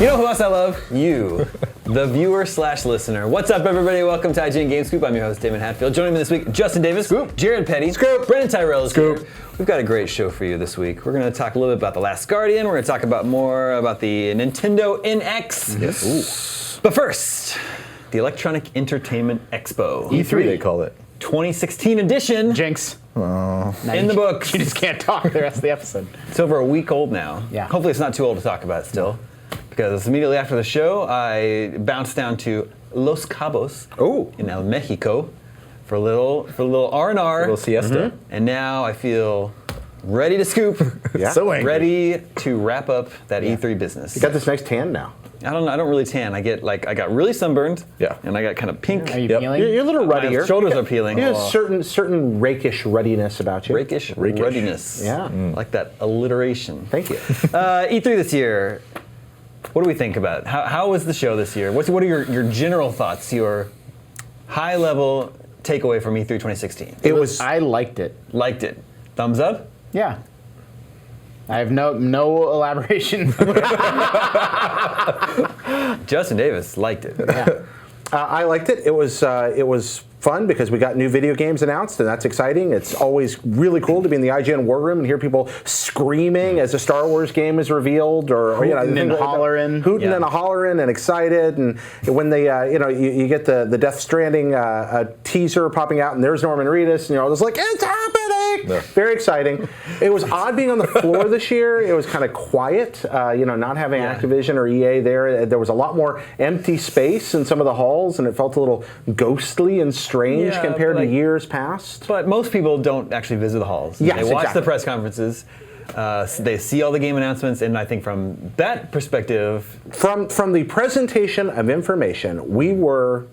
You know who else I love? You, the viewer slash listener. What's up, everybody? Welcome to IGN Game Scoop. I'm your host, Damon Hatfield. Joining me this week, Justin Davis, Scoop. Jared Petty, Scoop. Brendan Tyrell is Scoop. here. We've got a great show for you this week. We're going to talk a little bit about The Last Guardian. We're going to talk about more about the Nintendo NX. Yes. Ooh. But first, the Electronic Entertainment Expo. E3 they call it. 2016 edition. Jinx. Oh. In the books. You just can't talk the rest of the episode. It's over a week old now. Yeah. Hopefully it's not too old to talk about still. Because immediately after the show, I bounced down to Los Cabos in El Mexico for a little R&R. A little siesta. Mm-hmm. And now I feel ready to scoop. Yeah. So angry. Ready to wrap up that E3 business. You got this nice tan now. I don't really tan. I got really sunburned. Yeah. And I got kind of pink. Are you Yep. feeling? You're a little My ruddier. shoulders are peeling. You have certain rakish ruddiness about you. Rakish ruddiness. Yeah. I like that alliteration. Thank you. E3 this year, what do we think about it? How was the show this year? What are your general thoughts, your high-level takeaway from E3 2016? I liked it. Liked it. Thumbs up? Yeah. I have no elaboration. Justin Davis liked it. Yeah. I liked it. It was fun because we got new video games announced, and that's exciting. It's always really cool to be in the IGN war room and hear people screaming as a Star Wars game is revealed, or Hooting and hollering. Hooting and hollering and excited. And when they, you get the Death Stranding teaser popping out, and there's Norman Reedus, and you're all just like, it's happening! Yeah. Very exciting. It was odd being on the floor this year. It was kind of quiet, not having Activision or EA there. There was a lot more empty space in some of the halls, and it felt a little ghostly and strange compared to years past. But most people don't actually visit the halls. Yes, they watch exactly. the press conferences. They see all the game announcements, and I think from that perspective... From the presentation of information, we were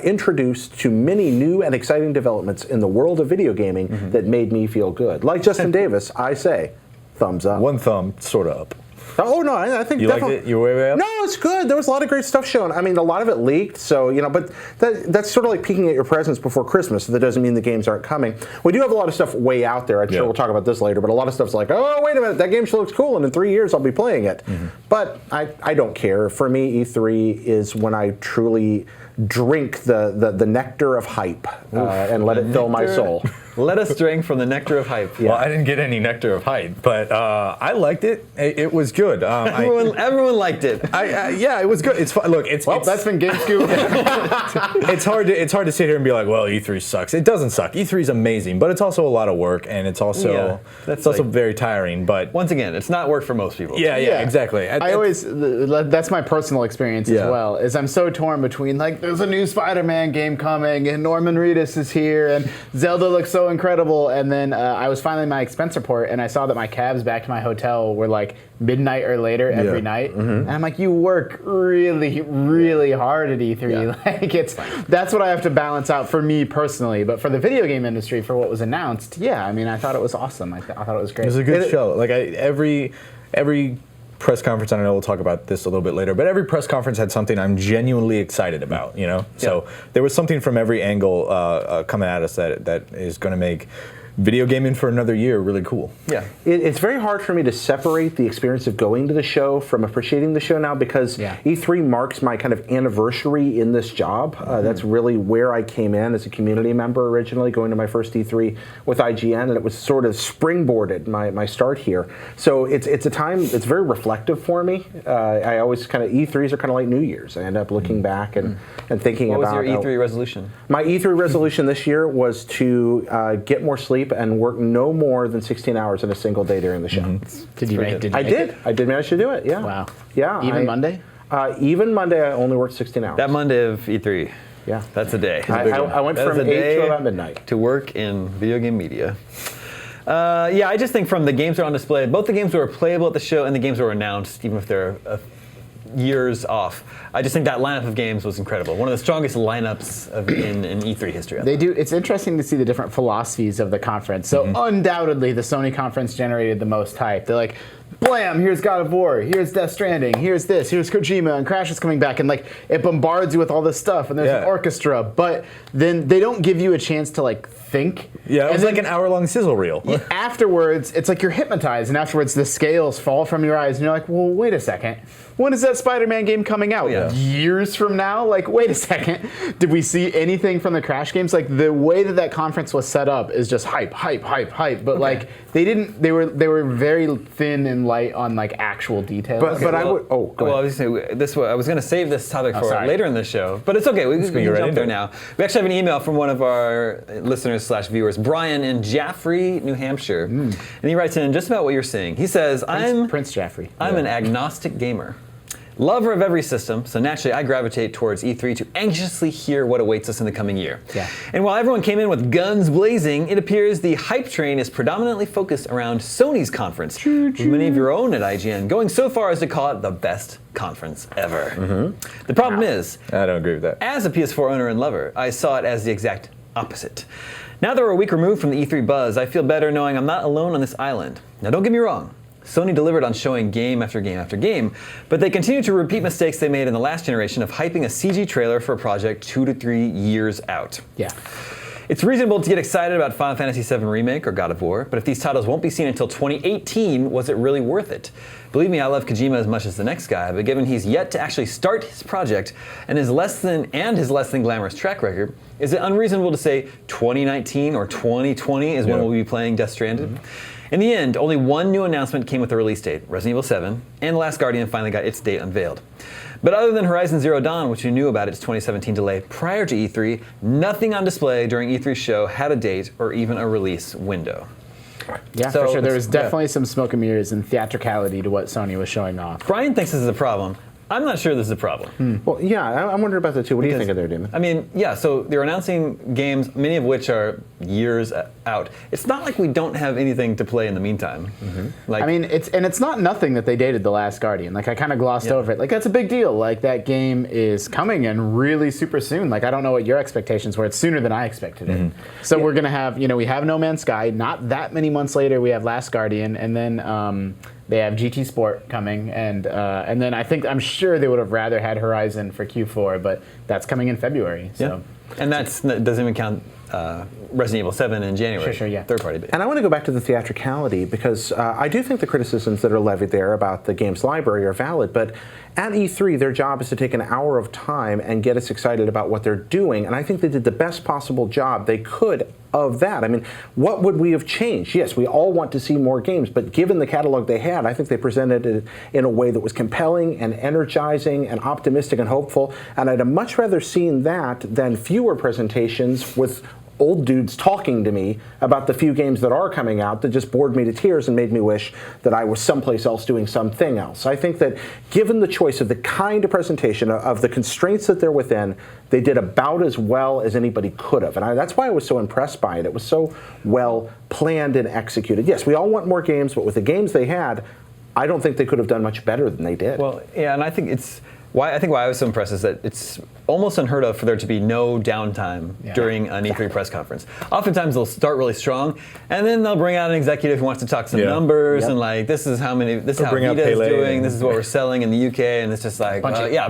introduced to many new and exciting developments in the world of video gaming that made me feel good. Like Justin Davis, I say, thumbs up. One thumb, sort of up. Oh, no, I think You liked it? You were way up? No, it's good. There was a lot of great stuff shown. I mean, a lot of it leaked, so, but that's sort of like peeking at your presents before Christmas. So that doesn't mean the games aren't coming. We do have a lot of stuff way out there. I'm sure we'll talk about this later, but a lot of stuff's like, oh, wait a minute, that game sure looks cool, and in 3 years I'll be playing it. But I don't care. For me, E3 is when I truly drink the nectar of hype and let it fill my soul. Let us drink from the nectar of hype. Well, I didn't get any nectar of hype, but I liked it. It was good. Everyone liked it. Yeah, it was good. It's fun. Look, That's been Game Scoop. it's hard to sit here and be like, well, E3 sucks. It doesn't suck. E3 is amazing, but it's also a lot of work, and it's also very tiring. But once again, it's not work for most people. Yeah, exactly. That's my personal experience as well. Is I'm so torn between there's a new Spider-Man game coming, and Norman Reedus is here, and Zelda looks so incredible. And then I was finally my expense report, and I saw that my cabs back to my hotel were midnight or later every night. And I'm like, you work really, really hard at E3. That's what I have to balance out for me personally. But for the video game industry, for what was announced, I thought it was awesome. I thought it was great. It was a good show. Every press conference, I know we'll talk about this a little bit later, but every press conference had something I'm genuinely excited about, So there was something from every angle coming at us that is going to make video gaming for another year really cool. Yeah. It's very hard for me to separate the experience of going to the show from appreciating the show now, because E3 marks my kind of anniversary in this job. That's really where I came in as a community member originally, going to my first E3 with IGN, and it was sort of springboarded my start here. So it's a time, it's very reflective for me. I always E3s are kind of like New Year's. I end up looking back and thinking about... What was your E3 resolution? My E3 resolution this year was to get more sleep and work no more than 16 hours in a single day during the show. Did you make it? I did manage to do it, yeah. Wow. Yeah. Even Monday? Even Monday, I only worked 16 hours. That Monday of E3. Yeah. That's a day. I went from 8 to about midnight. To work in video game media. I just think from the games that are on display, both the games that were playable at the show and the games that were announced, even if they're years off, I just think that lineup of games was incredible. One of the strongest lineups in E3 history. It's interesting to see the different philosophies of the conference. So undoubtedly, the Sony conference generated the most hype. They're like, blam, here's God of War, here's Death Stranding, here's this, here's Kojima, and Crash is coming back, and like it bombards you with all this stuff, and there's an orchestra, but then they don't give you a chance to like think. Yeah, it was like an hour-long sizzle reel. Afterwards, it's like you're hypnotized, and afterwards the scales fall from your eyes, and you're like, well, wait a second. When is that Spider-Man game coming out? Yeah. Years from now? Like, wait a second. Did we see anything from the Crash games? Like, the way that conference was set up is just hype. But like, they were very thin and light on like actual details. But I would. Oh, go ahead. I was going to save this topic for later in the show, but it's okay. We can jump there now. We actually have an email from one of our listeners/viewers, Brian in Jaffrey, New Hampshire, and he writes in just about what you're saying. He says, Prince Jaffrey. I'm an agnostic gamer. Lover of every system, so naturally I gravitate towards E3 to anxiously hear what awaits us in the coming year. Yeah. And while everyone came in with guns blazing, it appears the hype train is predominantly focused around Sony's conference, with many of your own at IGN going so far as to call it the best conference ever. The problem is, I don't agree with that. as a PS4 owner and lover, I saw it as the exact opposite. Now that we're a week removed from the E3 buzz, I feel better knowing I'm not alone on this island. Now don't get me wrong, Sony delivered on showing game after game after game, but they continue to repeat mistakes they made in the last generation of hyping a CG trailer for a project 2 to 3 years out. Yeah. It's reasonable to get excited about Final Fantasy VII Remake or God of War, but if these titles won't be seen until 2018, was it really worth it? Believe me, I love Kojima as much as the next guy, but given he's yet to actually start his project and his less than glamorous track record, is it unreasonable to say 2019 or 2020 is when we'll be playing Death Stranded? In the end, only one new announcement came with a release date, Resident Evil 7, and The Last Guardian finally got its date unveiled. But other than Horizon Zero Dawn, which we knew about its 2017 delay prior to E3, nothing on display during E3's show had a date or even a release window. Yeah, So for sure. There was it's- definitely some smoke and mirrors and theatricality to what Sony was showing off. Brian thinks this is a problem. I'm not sure this is a problem. Well, yeah, I'm wondering about that too. What do you think of there, Damon? I mean, yeah, so they're announcing games, many of which are years out. It's not like we don't have anything to play in the meantime. Like, I mean, it's not nothing that they dated The Last Guardian. Like, I kind of glossed over it. Like, that's a big deal. Like, that game is coming and really super soon. Like, I don't know what your expectations were. It's sooner than I expected it. So we're going to have, we have No Man's Sky. Not that many months later, we have Last Guardian. And then they have GT Sport coming. And then I'm sure they would have rather had Horizon for Q4, but that's coming in February. So. And that doesn't even count Resident Evil 7 in January. Sure, yeah. Third party base. And I want to go back to the theatricality because I do think the criticisms that are levied there about the game's library are valid, but at E3, their job is to take an hour of time and get us excited about what they're doing, and I think they did the best possible job they could of that. I mean, what would we have changed? Yes, we all want to see more games, but given the catalog they had, I think they presented it in a way that was compelling and energizing and optimistic and hopeful, and I'd have much rather seen that than fewer presentations with old dudes talking to me about the few games that are coming out that just bored me to tears and made me wish that I was someplace else doing something else. I think that given the choice of the kind of presentation, of the constraints that they're within, they did about as well as anybody could have. And that's why I was so impressed by it. It was so well planned and executed. Yes, we all want more games, but with the games they had, I don't think they could have done much better than they did. Well, yeah, and I think why I was so impressed is that it's almost unheard of for there to be no downtime during an E3 press conference. Oftentimes they'll start really strong, and then they'll bring out an executive who wants to talk some numbers and like, this is how Vita's doing, this is what we're selling in the UK, and it's just like,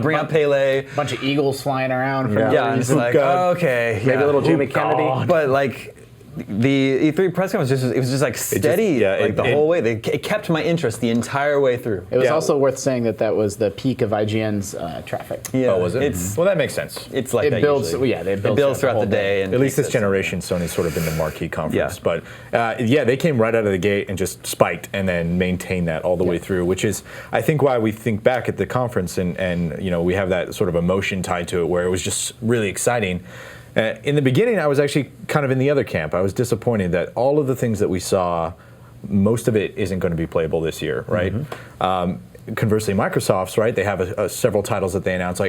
bring out Pele. Bunch of eagles flying around. And it's like, okay, maybe a little Jimmy Kennedy, but like. The E3 press conference was just like steady the whole way. It kept my interest the entire way through. It was also worth saying that was the peak of IGN's traffic. Yeah. Oh, was it? Well, that makes sense. It's like it builds. usually. It builds throughout the day. And at least this generation, Sony's sort of been the marquee conference. But they came right out of the gate and just spiked and then maintained that all the way through, which is, I think, why we think back at the conference and we have that sort of emotion tied to it where it was just really exciting. In the beginning, I was actually kind of in the other camp. I was disappointed that all of the things that we saw, most of it isn't going to be playable this year, right? Conversely, Microsoft's, right? They have several titles that they announce,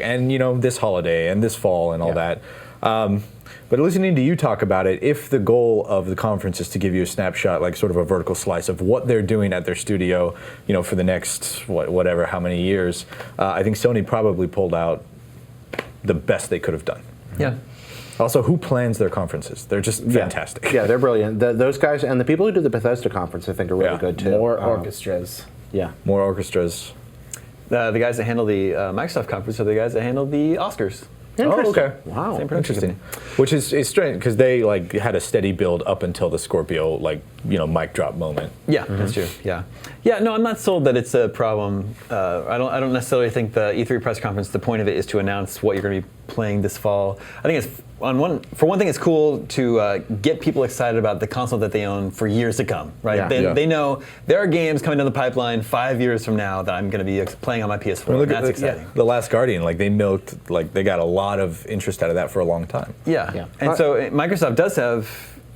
this holiday and this fall and all that. But listening to you talk about it, if the goal of the conference is to give you a snapshot, like sort of a vertical slice of what they're doing at their studio, for the next how many years, I think Sony probably pulled out the best they could have done. Yeah. Also, who plans their conferences? They're just fantastic. Yeah, they're brilliant. Those guys and the people who do the Bethesda conference, I think, are really good too. More orchestras. Yeah. More orchestras. The guys that handle the Microsoft conference are the guys that handle the Oscars. Oh, okay. Wow. Same production Interesting. company. Which is strange because they like had a steady build up until the Scorpio mic drop moment. Yeah, that's true. Yeah, yeah. No, I'm not sold that it's a problem. I don't necessarily think the E3 press conference. The point of it is to announce what you're going to be playing this fall. I think it's for one thing, it's cool to get people excited about the console that they own for years to come. Right? Yeah. They know there are games coming down the pipeline 5 years from now that I'm going to be playing on my PS4. Look That's at exciting. The Last Guardian, they milked, they got a lot of interest out of that for a long time. Yeah. And so Microsoft does have.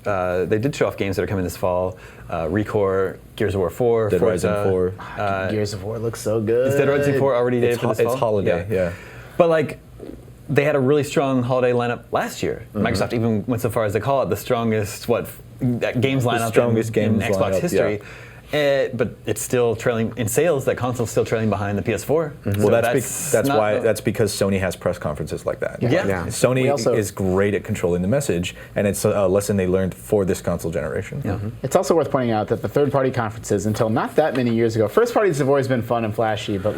They did show off games that are coming this fall. Recore, Gears of War 4, Dead Forza. Rising 4. Gears of War looks so good. Is Dead Rising 4 already dated for this fall? It's holiday, yeah. But they had a really strong holiday lineup last year. Microsoft even went so far as to call it the strongest games lineup strongest in games Xbox lineup, history. yeah. But it's still trailing in sales. That console's still trailing behind the PS4. Well, that's because Sony has press conferences like that. Yeah. Sony is great at controlling the message, and it's a lesson they learned for this console generation. Yeah. It's also worth pointing out that the third-party conferences, until not that many years ago, first parties have always been fun and flashy, but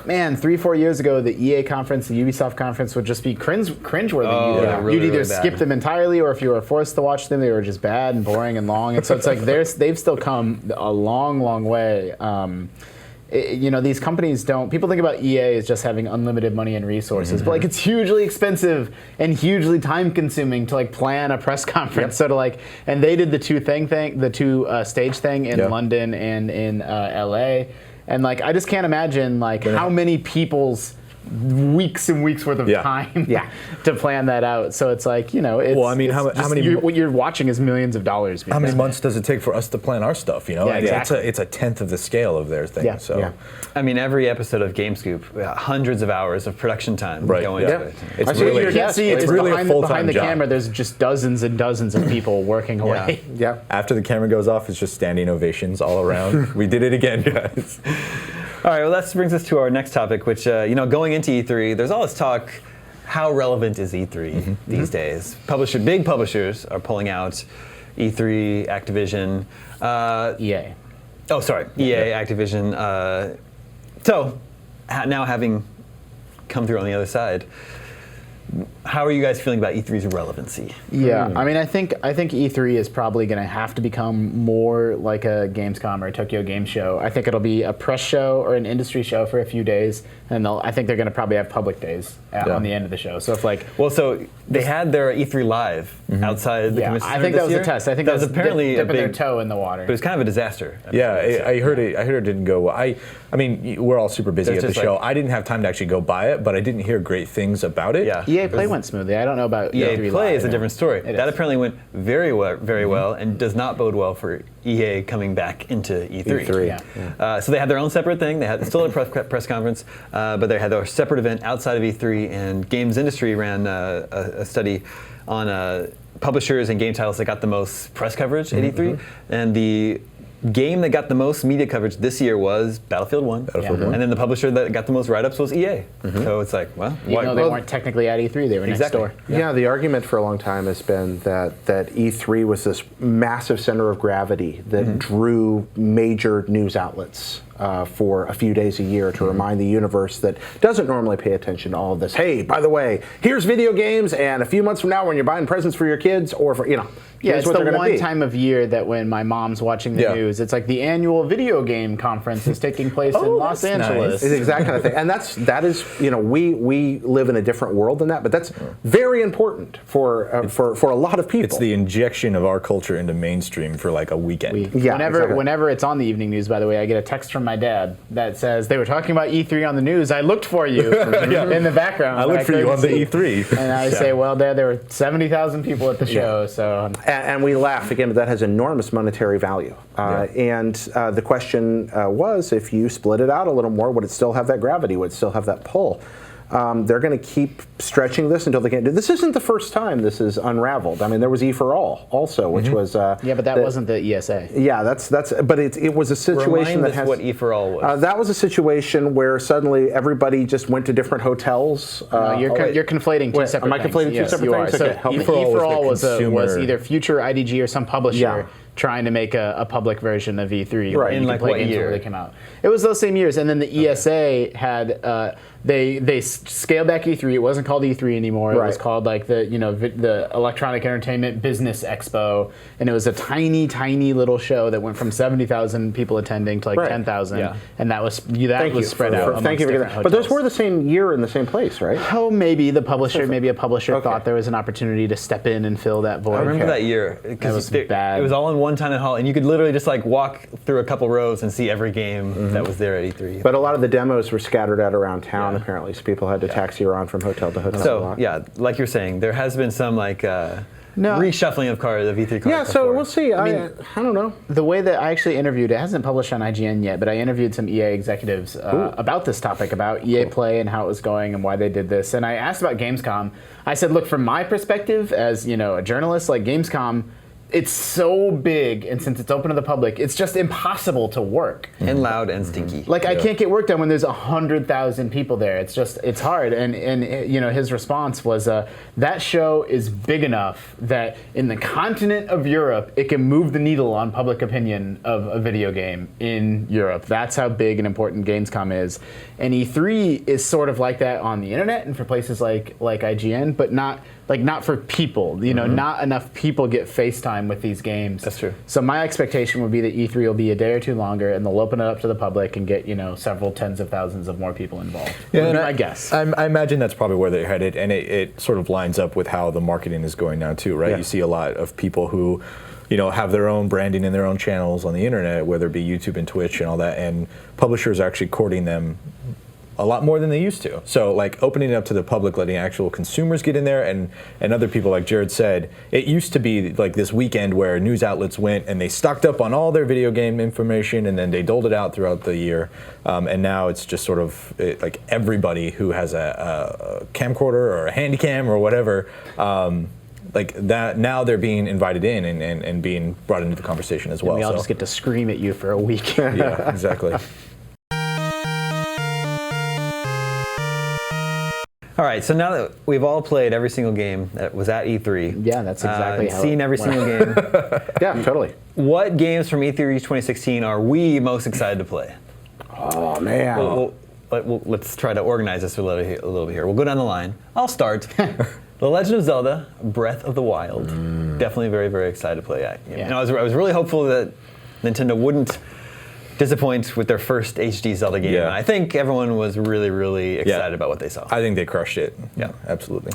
3-4 years ago, the EA conference, the Ubisoft conference would just be cringeworthy. Oh, really, You'd either really bad. skip them entirely, or if you were forced to watch them, they were just bad and boring and long. And so it's they've still come a long, long way. These companies don't. People think about EA as just having unlimited money and resources, but it's hugely expensive and hugely time-consuming to plan a press conference. Yep. So and they did the two stage thing in London and in LA. And I just can't imagine how many people's weeks and weeks worth of time to plan that out. So it's it's Well, I mean, how many what you're watching is millions of dollars. How many months does it take for us to plan our stuff? Yeah, exactly. It's a tenth of the scale of their thing. Yeah, So, yeah. I mean, every episode of GameScoop, hundreds of hours of production time going into it. It's Actually, really, you can't see it's really a full-time behind the job. camera. There's just dozens and dozens of people working away. Yeah. After the camera goes off, it's just standing ovations all around. We did it again, guys. All right, well, that brings us to our next topic, which, going into E3, there's all this talk, how relevant is E3 these days? Big publishers are pulling out E3, Activision. EA. Oh, sorry, EA, Activision. Now having come through on the other side, how are you guys feeling about E3's relevancy? Yeah, I mean, I think E3 is probably going to have to become more like a Gamescom or a Tokyo Game Show. I think it'll be a press show or an industry show for a few days, and I think they're going to probably have public days on the end of the show. So if so they had their E3 live outside the convention I center think that was this a test. I think that was apparently dipping their big, toe in the water. but it was kind of a disaster. Yeah, I heard it. I heard it didn't go well. I mean, we're all super busy There's at the just show. I didn't have time to actually go buy it, but I didn't hear great things about it. Yeah. EA Play went smoothly. I don't know about EA E3 Play Live. is a different story. It That is. apparently went very well, and does not bode well for EA coming back into E3. E3. So they had their own separate thing. They had still a press conference, but they had their separate event outside of E3. And Games Industry ran a study on publishers and game titles that got the most press coverage at E3, and the game that got the most media coverage this year was Battlefield 1. And then the publisher that got the most write-ups was EA. So it's they weren't technically at E3, they were next door. Yeah, the argument for a long time has been that E3 was this massive center of gravity that drew major news outlets for a few days a year to remind the universe that doesn't normally pay attention to all of this. Hey, by the way, here's video games, and a few months from now when you're buying presents for your kids or for, Yeah, here's it's what the they're one going to be. time of year that when my mom's watching the news, it's like the annual video game conference is taking place in Los Angeles. nice. It's the exact kind of thing, and that is we live in a different world than that, but that's very important for a lot of people. It's the injection of our culture into mainstream for a weekend. Yeah, exactly. Whenever it's on the evening news, by the way, I get a text from my dad that says they were talking about E3 on the news. I looked for you in the background. I looked for you on the E3. And I say, well, Dad, there were 70,000 people at the show, so. And we laugh again, but that has enormous monetary value. And the question was, if you split it out a little more, would it still have that gravity? Would it still have that pull? They're going to keep stretching this until they can't do. This isn't the first time this is unraveled. I mean, there was E for All also, which was Yeah, but that wasn't the ESA. Yeah, that's. But it was a situation Remind that us has what E for All was. that was a situation where suddenly everybody just went to different hotels. You're conflating two separate am I things. conflating two Yes, separate you things? are. So Okay, help E me. for All was the was consumer- either Future IDG or some publisher trying to make a public version of E3. Right. Where In you like could play what games year? before they came out. It was those same years, and then the ESA had they scaled back E3. It wasn't called E3 anymore. It was Right. called like the Electronic Entertainment Business Expo, and it was a tiny little show that went from 70,000 people attending to like Right. 10,000, Yeah. and that was Thank you spread for- out. Thank you for amongst getting that. But those different were the same year in the same place, right? Oh, maybe a publisher Okay. thought there was an opportunity to step in and fill that void. I remember Okay. that year That was because bad. it was all in one tiny hall, and you could literally just like walk through a couple rows and see every game that was there at E3. But a lot of the demos were scattered out around town, Yeah. apparently, so people had to taxi around from hotel to hotel. a So lot. yeah, like you're saying, there has been some like No. reshuffling of cards, of E3 cards. Yeah, so before. we'll see. I don't know. The way that I actually interviewed, it hasn't published on IGN yet, but I interviewed some EA executives about this topic, about EA Play and how it was going and why they did this. And I asked about Gamescom. I said, look, from my perspective as a journalist, like Gamescom, it's so big, and since it's open to the public, it's just impossible to work. and loud and stinky. Like I can't get work done when there's 100,000 people there. It's hard. And his response was that show is big enough that in the continent of Europe it can move the needle on public opinion of a video game in Europe. That's how big and important Gamescom is. And E3 is sort of like that on the internet and for places like IGN, but not for people. Not enough people get FaceTime with these games. That's true. So my expectation would be that E3 will be a day or two longer, and they'll open it up to the public and get several tens of thousands of more people involved. Yeah, Would and be my guess. I imagine that's probably where they're headed, and it sort of lines up with how the marketing is going now too, right? Yeah. You see a lot of people who, have their own branding and their own channels on the internet, whether it be YouTube and Twitch and all that, and publishers are actually courting them a lot more than they used to. So like opening it up to the public, letting actual consumers get in there, and other people, like Jared said, it used to be like this weekend where news outlets went and they stocked up on all their video game information and then they doled it out throughout the year. And now it's just sort of like everybody who has a camcorder or a handy cam or whatever, like that, now they're being invited in and being brought into the conversation as well. We all So- just get to scream at you for a week. yeah, exactly. All right, so now that we've all played every single game that was at E3, Yeah, that's exactly how seen it every went. single game. Yeah, totally. What games from E3 2016 are we most excited to play? Oh, man. Let's try to organize this a little bit here. We'll go down the line. I'll start. The Legend of Zelda: Breath of the Wild. Definitely very, very excited to play that. Yeah. I was really hopeful that Nintendo wouldn't disappoint with their first HD Zelda game. Yeah. And I think everyone was really, really excited about what they saw. I think they crushed it. Yeah. Absolutely.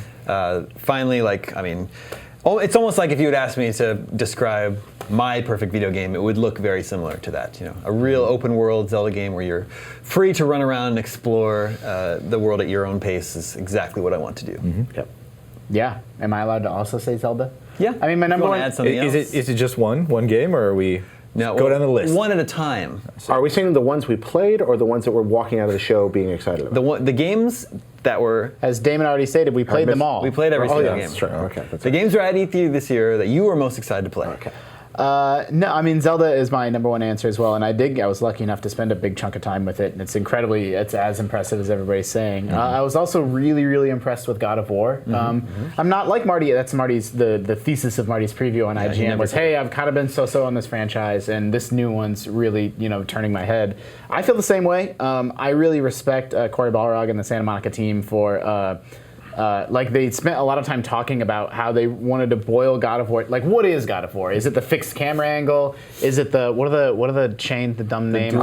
Finally, it's almost like if you had asked me to describe my perfect video game, it would look very similar to that. A real open world Zelda game where you're free to run around and explore the world at your own pace is exactly what I want to do. Yep. Yeah. Am I allowed to also say Zelda? Yeah. I mean, my If you number wanna one. add something Is else. it just one game, or are we No, go down the list? One at a time. Are we saying the ones we played or the ones that we're walking out of the show being excited about? The games that were As Damon already stated, we played them all. we played every Oh, single yeah, game. that's true. Okay, that's The right. games were at E3 this year that you were most excited to play. Okay. No, I mean Zelda is my number one answer as well, and I was lucky enough to spend a big chunk of time with it, and it's as impressive as everybody's saying. I was also really, really impressed with God of War. I'm not like Marty. That's the thesis of Marty's preview on he IGN never was, said hey, I've kind of been so on this franchise, and this new one's really turning my head. I feel the same way. I really respect Cory Balrog and the Santa Monica team for. They spent a lot of time talking about how they wanted to boil God of War. Like, what is God of War? Is it the fixed camera angle? Is it the what are the chain? The dumb name. The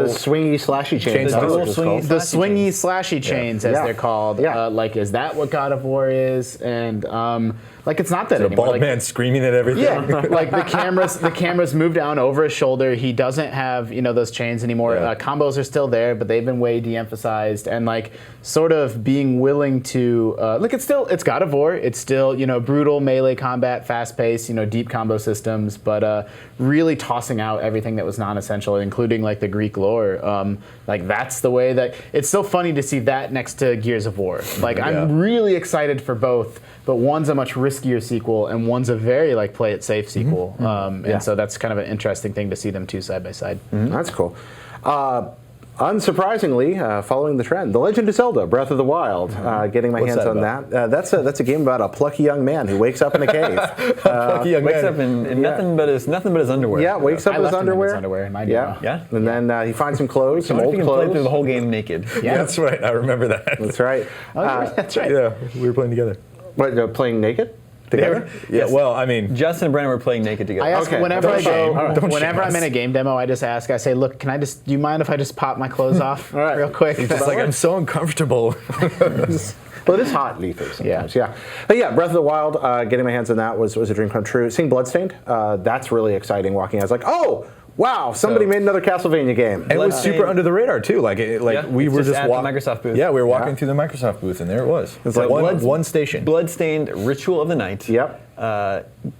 swingy slashy chains. The that's dual what it's swingy called. The Slashy swingy slashy chains, as Yeah. they're called. Yeah. Is that what God of War is? And it's not that The anymore. bald man screaming at everything. Yeah, like the cameras move down over his shoulder. He doesn't have those chains anymore. Yeah. Combos are still there, but they've been way de-emphasized. And sort of being willing to it's God of War. It's still brutal melee combat, fast paced, deep combo systems, but really tossing out everything that was non-essential, including the Greek lore. That's the way that it's so funny to see that next to Gears of War. I'm really excited for both. But one's a much riskier sequel, and one's a very play it safe sequel, and so that's kind of an interesting thing to see them two side by side. That's cool. Unsurprisingly, following the trend, The Legend of Zelda: Breath of the Wild, getting my What's hands that on about? that. That's a game about a plucky young man who wakes up in a cave. Plucky young Wakes man. up in nothing but his underwear. Yeah, wakes up I in his left him in underwear. his underwear in my Yeah, demo. Yeah? and then he finds some clothes, some I old wonder if you can play through clothes. the whole game naked. Yeah. That's right. I remember that. That's right. That's right. Yeah, we were playing together. What, playing naked? Together? Yeah. Well, I mean, Justin and Brandon were playing naked together. I ask Okay. whenever Don't I shame. go, All right. Don't whenever shame I'm in us. a game demo, I just ask. I say, "Look, do you mind if I just pop my clothes off right. real quick?" it's like I'm so uncomfortable. Well, it is hot in E3 sometimes, yeah. But yeah, Breath of the Wild, getting my hands on that was a dream come true. Seeing Bloodstained, that's really exciting. Walking, I was like, oh, wow, somebody made another Castlevania game. And it was super under the radar too. Like, Yeah, we it's were just just at the walking. Microsoft booth. Yeah, we were walking Yeah. through the Microsoft booth, and there it was. It's like one station. Bloodstained Ritual of the Night. Yep.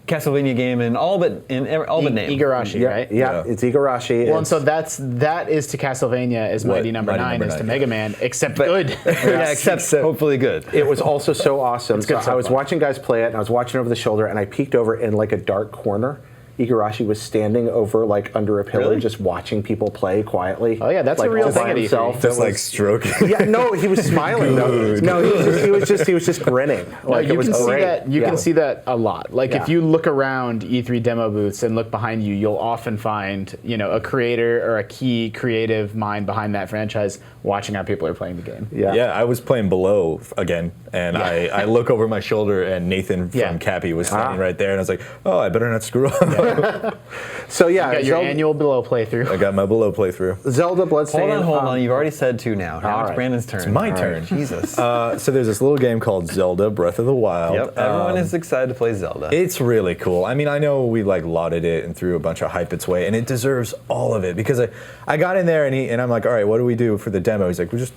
Castlevania game and all but name. Igarashi, Yeah, right? yeah, Yeah. it's Igarashi. Well, and so that is to Castlevania as What Mighty Number Mighty Nine Number is to Nine, Mega yeah. Man, except good. Yeah, except hopefully good. It was also so awesome. good So so I was far. watching guys play it, and I was watching over the shoulder, and I peeked over in like a dark corner. Igarashi was standing over like under a pillar, Really? just watching people play quietly. Oh, yeah, that's like, a real all thing by at E3. himself. Just It like was- stroking. Yeah, no, he was smiling though. No, he was just grinning. Like you it was can see great. that. You Yeah. can see that a lot. Like Yeah. if you look around E3 demo booths and look behind you, you'll often find a creator or a key creative mind behind that franchise watching how people are playing the game. Yeah. Yeah, I was playing below again, and I look over my shoulder, and Nathan from Yeah. Cappy was standing right there, and I was like, oh, I better not screw up. So yeah, You got your Zelda, annual below playthrough. I got my below playthrough. Zelda Bloodstained. Hold on. You've already said 2 now. Now all it's right. Brandon's turn. It's my turn. Jesus. So there's this little game called Zelda: Breath of the Wild. Yep. Everyone is excited to play Zelda. It's really cool. I mean, I know we like lauded it and threw a bunch of hype its way, and it deserves all of it because I got in there and I'm like, all right, what do we do for the demo? He's like, we just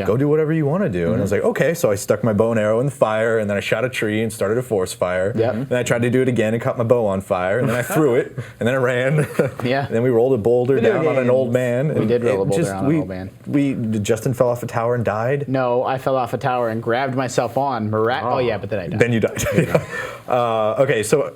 go do whatever you want to do. And I was like, okay. So I stuck my bow and arrow in the fire, and then I shot a tree and started a forest fire. Yep. Then I tried to do it again and caught my bow on fire, and then I threw it, and then I ran. Yeah. And then we rolled a boulder Video down on an games. old man. We and did roll a it boulder on an old man. Justin fell off a tower and died. No, I fell off a tower and grabbed myself on. Oh yeah, but then I died. Then you died. Okay, so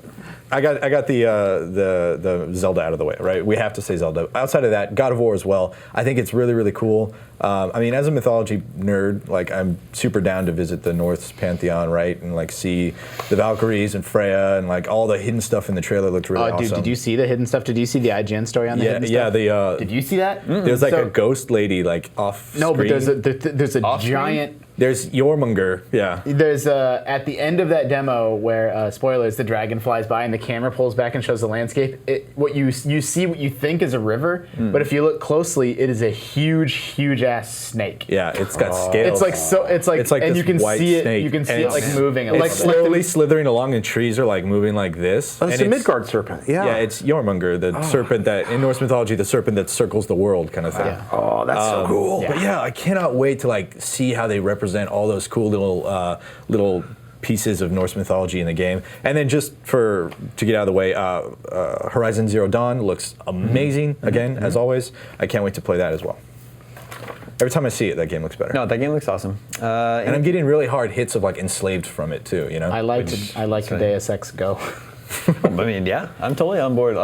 I got the Zelda out of the way, right? We have to say Zelda. Outside of that, God of War as well. I think it's really, really cool. I mean, as a mythology nerd, like I'm super down to visit the Norse pantheon, right, and like see the Valkyries and Freya and like all the hidden stuff in the trailer looked really awesome. Dude, did you see the hidden stuff? Did you see the IGN story on the hidden stuff? Did you see that? There's like So- a ghost lady like off. No, but screen. there's a Off-screen? giant. There's Jormungandr, yeah. There's at the end of that demo where spoilers, the dragon flies by and the camera pulls back and shows the landscape. What you see what you think is a river, but if you look closely, it is a huge ass snake. Yeah, it's got scales. It's like and this you can white see it. snake, You can see and it like moving. It's Like slowly slithering along, and trees are like moving like this. Oh, it's and a Midgard serpent. Yeah. Yeah, it's Jormungandr, the serpent that in Norse mythology, the serpent that circles the world, kind of thing. Yeah. Oh, that's so cool. But yeah, I cannot wait to like see how they represent all those cool little pieces of Norse mythology in the game. And then just to get out of the way, Horizon Zero Dawn looks amazing again, as always. I can't wait to play that as well. Every time I see it, that game looks better. No, that game looks awesome. And I'm getting really hard hits of like enslaved from it too, you know? I like right. Deus Ex Go. I mean, yeah, I'm totally on board.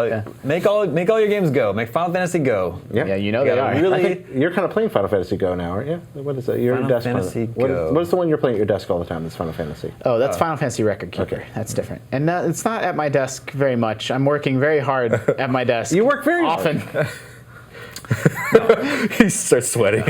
Make all your games go. Make Final Fantasy go. Yeah, you know they gotta are. I really- think you're kind of playing Final Fantasy Go now, aren't you? What is it? Your Final desk Fantasy What Go. what is the one you're playing at your desk all the time? That's Final Fantasy. Oh, that's Final Fantasy Record Keeper. Okay. That's different. And it's not at my desk very much. I'm working very hard at my desk. You work very often. He starts sweating.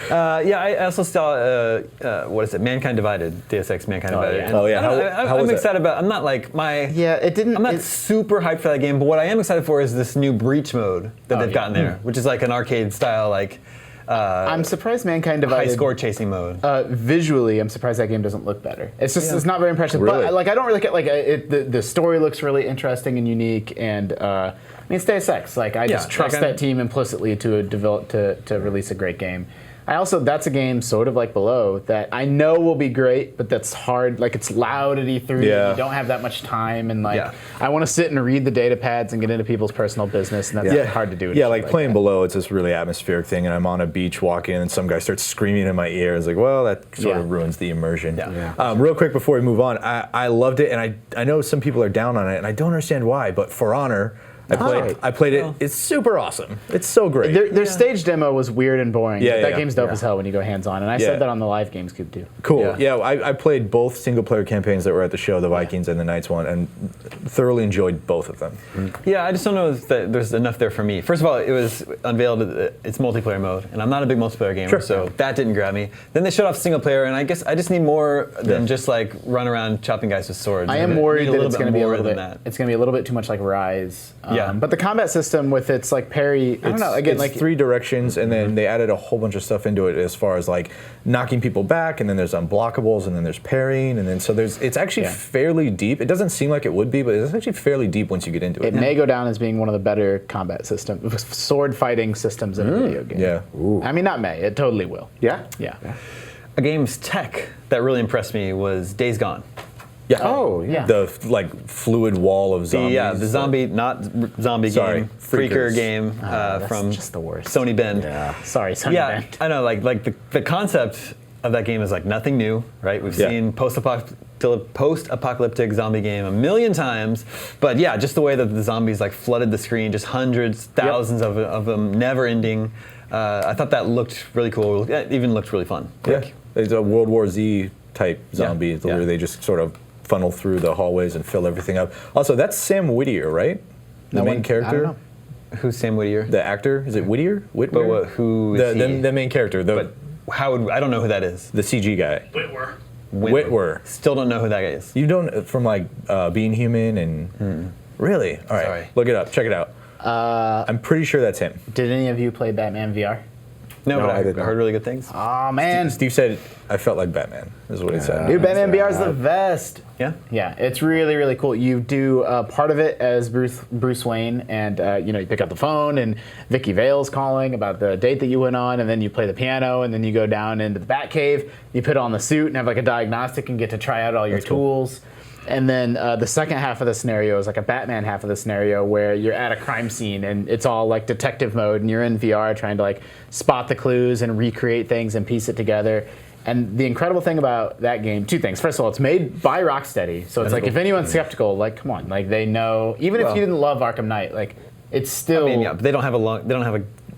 Yeah, I also saw what is it? Mankind Divided. Deus Ex Mankind Divided. yeah. And Oh, yeah. How I'm was it? excited about. I'm not like my. Yeah, it didn't. I'm not it- super hyped for that game, but what I am excited for is this new Breach mode that they've yeah. gotten there, which is like an arcade style, like I'm surprised Mankind high Divided. score chasing mode. Visually, I'm surprised that game doesn't look better. It's just Yeah. it's not very impressive. Really? But like I don't really get like the story looks really interesting and unique. And I mean, it's Deus Ex. Like I just Yeah, trust like I'm- that team implicitly to develop to release a great game. I also that's a game sort of like Below that I know will be great, but that's hard. Like it's loud at E3. Yeah. You don't have that much time, and like Yeah. I want to sit and read the data pads and get into people's personal business, and that's hard to do. Yeah, like playing Below, it's this really atmospheric thing, and I'm on a beach walking, and some guy starts screaming in my ear. It's like, well, that sort of Yeah. ruins the immersion. Yeah. Real quick before we move on, I loved it, and I know some people are down on it, and I don't understand why, but For Honor, I played it. It's super awesome. It's so great. Their stage demo was weird and boring. Yeah, but that yeah, game's dope yeah. as hell when you go hands-on. And I said that on the live GameScoop too. Cool. Yeah, I played both single-player campaigns that were at the show, the Vikings and the Knights one, and thoroughly enjoyed both of them. Yeah, I just don't know if there's enough there for me. First of all, it was unveiled its multiplayer mode, and I'm not a big multiplayer gamer, so that didn't grab me. Then they showed off single player, and I guess I just need more than just like run around chopping guys with swords. I am worried that it's going to be a little bit. That. It's going to be a little bit too much like Rise. Yeah. But the combat system with its like parry, I don't know. Again, it's like 3 directions, and then they added a whole bunch of stuff into it as far as like knocking people back, and then there's unblockables, and then there's parrying, and then so it's actually fairly deep. It doesn't seem like it would be, but it's actually fairly deep once you get into it. It may go down as being one of the better combat systems, sword fighting systems in a video game. Yeah. I mean, not may. It totally will. Yeah? Yeah. A game's tech that really impressed me was Days Gone. Yeah. Oh, yeah. The like fluid wall of zombies. The zombie, not zombie Sorry, game, Freaker Freakers. game That's from just the worst. Sony Bend. Yeah. Sorry, Sony Yeah, Bend. I know. Like the concept of that game is like nothing new, right? We've seen post-apocalyptic zombie game a million times, but yeah, just the way that the zombies like flooded the screen, just hundreds, thousands of them, never ending. I thought that looked really cool. It even looked really fun. Yeah. It's a World War Z type zombie where Yeah. they just sort of funnel through the hallways and fill everything up. Also, that's Sam Whittier, right? The main character. I don't know. Who's Sam Whittier? The actor. Is it Whittier? But who is he? The main character. But how would I don't know who that is. The CG guy. Whitwer. Still don't know who that guy is. You don't from like Being Human and really? All right, Sorry. look it up. Check it out. I'm pretty sure that's him. Did any of you play Batman VR? No, but I I did not. heard really good things. Oh man, Steve said I felt like Batman. Is what he said. dude, Batman VR is the best. Yeah. Yeah, it's really, really cool. You do part of it as Bruce Wayne, and you pick up the phone, and Vicky Vale's calling about the date that you went on, and then you play the piano, and then you go down into the Batcave. You put on the suit and have like a diagnostic and get to try out all your tools. And then the second half of the scenario is like a Batman half of the scenario where you're at a crime scene and it's all like detective mode, and you're in VR trying to like spot the clues and recreate things and piece it together. And the incredible thing about that game, 2 things. First of all, it's made by Rocksteady, so it's like if anyone's skeptical, like come on, like they know. Even if you didn't love Arkham Knight, like it's still. I mean, yeah, but they don't have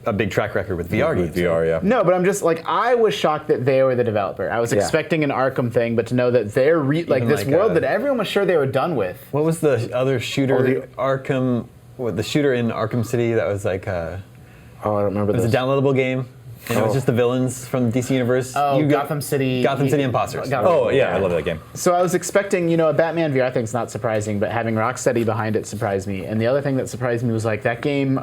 a big track record with VR games. With VR, yeah. No, but I'm just like I was shocked that they were the developer. I was expecting an Arkham thing, but to know that they're like this world that everyone was sure they were done with. What was the other shooter? Arkham. What, the shooter in Arkham City that was like. Oh, I don't remember It was this. a downloadable game. And it was just the villains from the DC universe. Oh, Gotham City. Gotham City Imposters. Oh yeah, I love that game. So I was expecting, a Batman VR thing's not surprising, but having Rocksteady behind it surprised me. And the other thing that surprised me was like that game,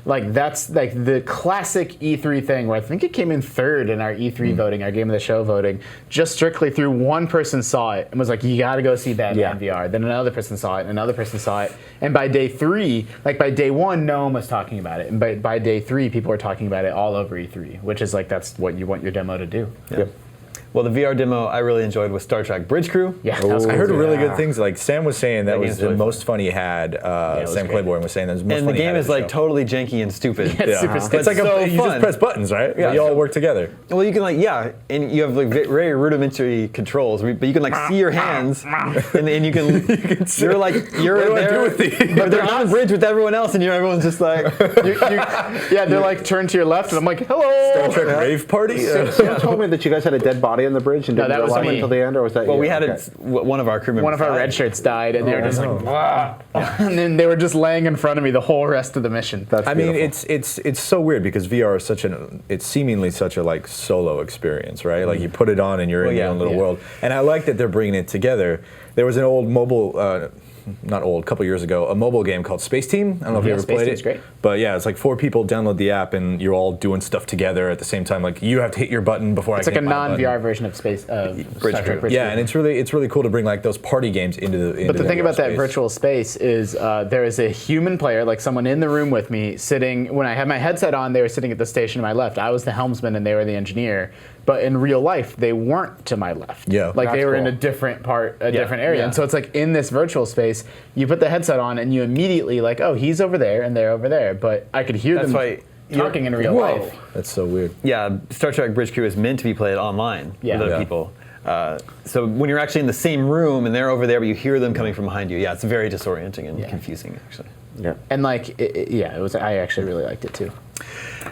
that's like the classic E3 thing where I think it came in 3rd in our E3 voting, our Game of the Show voting, just strictly through one person saw it and was like, you got to go see Batman VR. Then another person saw it, and another person saw it. And by day 3, like by day 1, no one was talking about it. And by day 3, people were talking about it all over E3, which is like that's what you want your demo to do. Yeah. Well, the VR demo I really enjoyed was Star Trek Bridge Crew. Yeah, that was I cool. heard really good things. Like Sam was saying that was game's the really most fun he had. was Sam great. Claiborne was saying that was the most And fun the he had game at is the like show. totally janky and stupid. It's super It's stupid. like so you fun. just press buttons, right? Yeah. You all work together. Well, you can and you have like very rudimentary controls, but you can like see your hands, and you can you're like you're What do I there, do with these? but they're on the bridge with everyone else, and everyone's just like. Yeah, they're like turn to your left, and I'm like, hello. Star Trek rave party. Sam told me that you guys had a dead body on the bridge and No, didn't that was realize me. until the end, or was that Well, you? we had Okay. one of our crew members. One of our died. red shirts died, and they were just like, "Wah." And then they were just laying in front of me the whole rest of the mission. That's I mean, beautiful. it's so weird because VR is it's seemingly such a like solo experience, right? Like you put it on and you're in your own little world. And I like that they're bringing it together. There was an old mobile, not old, a couple years ago, a mobile game called Space Team. I don't know if you ever Space played Team's it. great. But yeah, it's like 4 people download the app and you're all doing stuff together at the same time. Like you have to hit your button before It's I like a can hit my button. non-VR version of Space Star Trek Bridge Yeah, Crew. and it's really cool to bring like those party games into the. But the thing VR about that space. virtual space is there is a human player, like someone in the room with me, sitting. When I had my headset on, they were sitting at the station to my left. I was the helmsman and they were the engineer. But in real life, they weren't to my left. Yeah. like they That's were in cool. a different different area. yeah. And so it's like in this virtual space, you put the headset on and you immediately like, oh, he's over there and they're over there. But I could hear That's them why talking in real life. That's so weird. Yeah, Star Trek Bridge Crew is meant to be played online Yeah. with other Yeah. people. So when you're actually in the same room and they're over there, but you hear them coming from behind you, it's very disorienting and confusing, actually. Yeah. And like, it was. I actually really liked it too.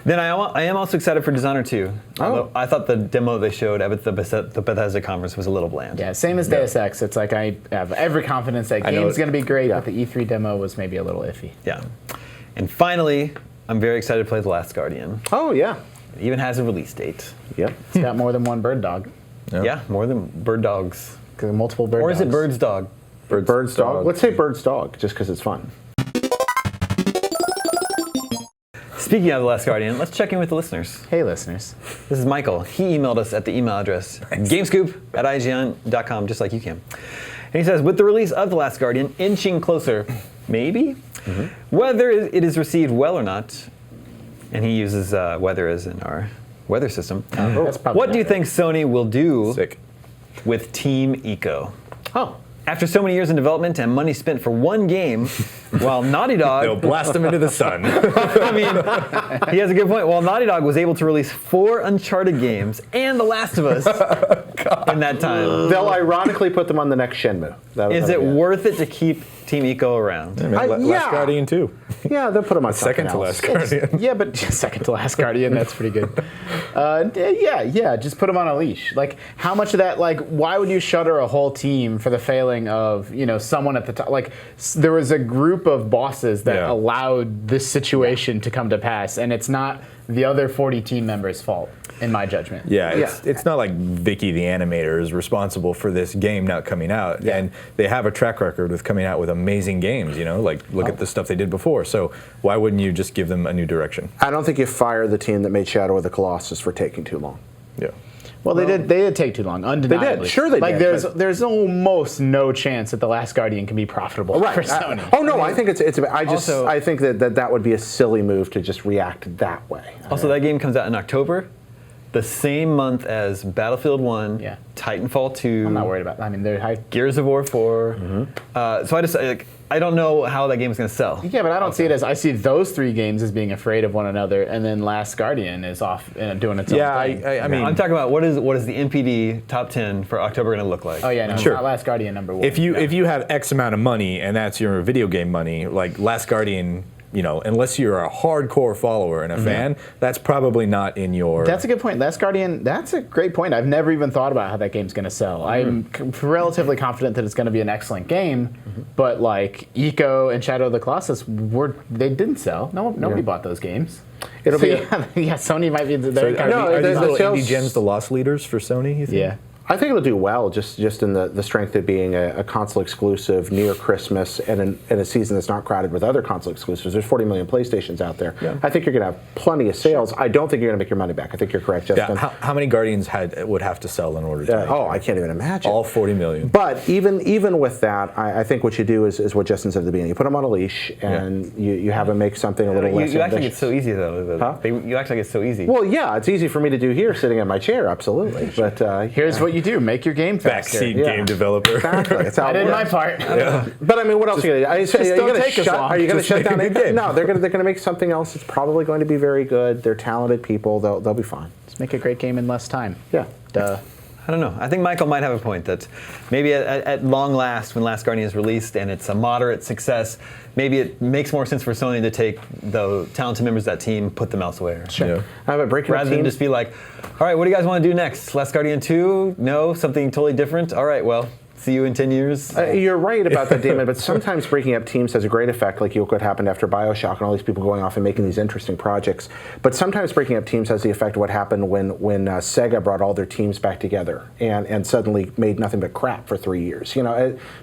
Then I am also excited for Dishonored 2. Oh. I thought the demo they showed at the Bethesda conference was a little bland. Yeah, same as Deus Ex. It's like I have every confidence that game's going to be great, but the E3 demo was maybe a little iffy. Yeah. And finally, I'm very excited to play The Last Guardian. Oh, yeah. It even has a release date. Yep. It's got more than one bird dog. Yep. Yeah, more than bird dogs. Multiple bird Or dogs. is it bird's dog? Bird's dog. Let's say bird's dog, just because it's fun. Speaking of The Last Guardian, let's check in with the listeners. Hey, listeners. This is Michael. He emailed us at the email address gamescoop@ign.com, just like you can. And he says, with the release of The Last Guardian inching closer, maybe, whether it is received well or not, and he uses weather as in our weather system, That's probably what do you not think Sony will do Sick. with Team Eco? Oh. After so many years in development and money spent for one game, while Naughty Dog... They'll blast them into the sun. I mean, he has a good point. While Naughty Dog was able to release 4 Uncharted games and The Last of Us in that time, They'll ironically put them on the next Shenmue. is it worth it to keep Team Eco around? Last yeah. Guardian 2. Yeah, they'll put them on Second to something Last else. Guardian. Yeah, but second to Last Guardian, that's pretty good. Yeah, just put them on a leash. Like, how much of that, like, why would you shutter a whole team for the failing of, someone at the top? Like, there was a group of bosses that allowed this situation to come to pass, and it's not the other 40 team members' fault, in my judgment. Yeah, it's not like Vicky the animator is responsible for this game not coming out. Yeah. And they have a track record with coming out with amazing games, like look at the stuff they did before. So why wouldn't you just give them a new direction? I don't think you fire the team that made Shadow of the Colossus for taking too long. Yeah. Well, they did take too long, undeniably. Sure they like, did, there's almost no chance that The Last Guardian can be profitable for Sony. I think it's I think that would be a silly move to just react that way. Also, that game comes out in October, the same month as Battlefield 1, Yeah. Titanfall 2, I'm not worried about that. I mean, they're high. Gears of War 4. So I don't know how that game is going to sell. Yeah, but I don't see it as, I see those 3 games as being afraid of one another, and then Last Guardian is off doing its own thing. I mean, I'm talking about what is the NPD top 10 for October going to look like? Oh yeah, no, Sure. it's not Last Guardian number 1. if you have X amount of money and that's your video game money, like Last Guardian, unless you're a hardcore follower and a fan, that's probably not in your... That's a good point. Last Guardian, that's a great point. I've never even thought about how that game's going to sell. I'm relatively confident that it's going to be an excellent game, but like Eco and Shadow of the Colossus, they didn't sell. Nobody bought those games. It'll be Sony might be the... So are the these little sales- indie gems the loss leaders for Sony, you think? Yeah. I think it'll do well, just in the strength of being a console exclusive near Christmas and in a season that's not crowded with other console exclusives. There's 40 million PlayStations out there. Yeah. I think you're going to have plenty of sales. I don't think you're going to make your money back. I think you're correct, Justin. Yeah, how many Guardians would have to sell in order to make I can't even imagine. all 40 million? But even with that, I think what you do is what Justin said at the beginning. You put them on a leash and you have them make something a little less You actually ambitious. get so easy, though. Huh? You actually get so easy. Well, yeah, it's easy for me to do here sitting in my chair, absolutely. But Here's what you do. Make your game faster. Backseat Yeah. game developer. exactly. It's how I it did my works. part. But I mean, what else are you going to do? don't take as long. Are you going to Just shut make a down good game. No, they're going to make something else. It's probably going to be very good. They're talented people. They'll be fine. Just make a great game in less time. Yeah. Duh. I don't know. I think Michael might have a point that maybe at long last, when Last Guardian is released and it's a moderate success, maybe it makes more sense for Sony to take the talented members of that team, put them elsewhere. Sure. Yeah. How about breaking Rather up than teams? just be like, all right, what do you guys want to do next? Last Guardian 2? No? Something totally different? All right, well, see you in 10 years. You're right about that, Damon, but sometimes breaking up teams has a great effect, like what happened after BioShock and all these people going off and making these interesting projects. But sometimes breaking up teams has the effect of what happened when Sega brought all their teams back together and suddenly made nothing but crap for 3 years.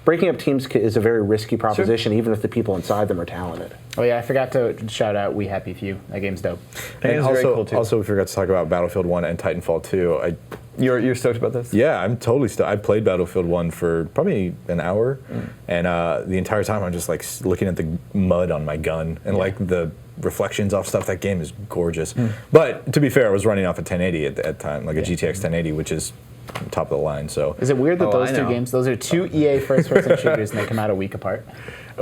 Breaking up teams is a very risky proposition, even if the people inside them are talented. Oh yeah, I forgot to shout out We Happy Few. That game's dope. And And very cool, too. also, we forgot to talk about Battlefield 1 and Titanfall 2. You're stoked about this? Yeah, I'm totally stoked. I played Battlefield 1 for probably an hour, and the entire time I'm just like looking at the mud on my gun and like the reflections off stuff. That game is gorgeous. But to be fair, I was running off a 1080 at that time, like a GTX 1080, which is top of the line. So Is it weird that Oh, those I two know. games, those are 2 EA first-person shooters, and they come out a week apart?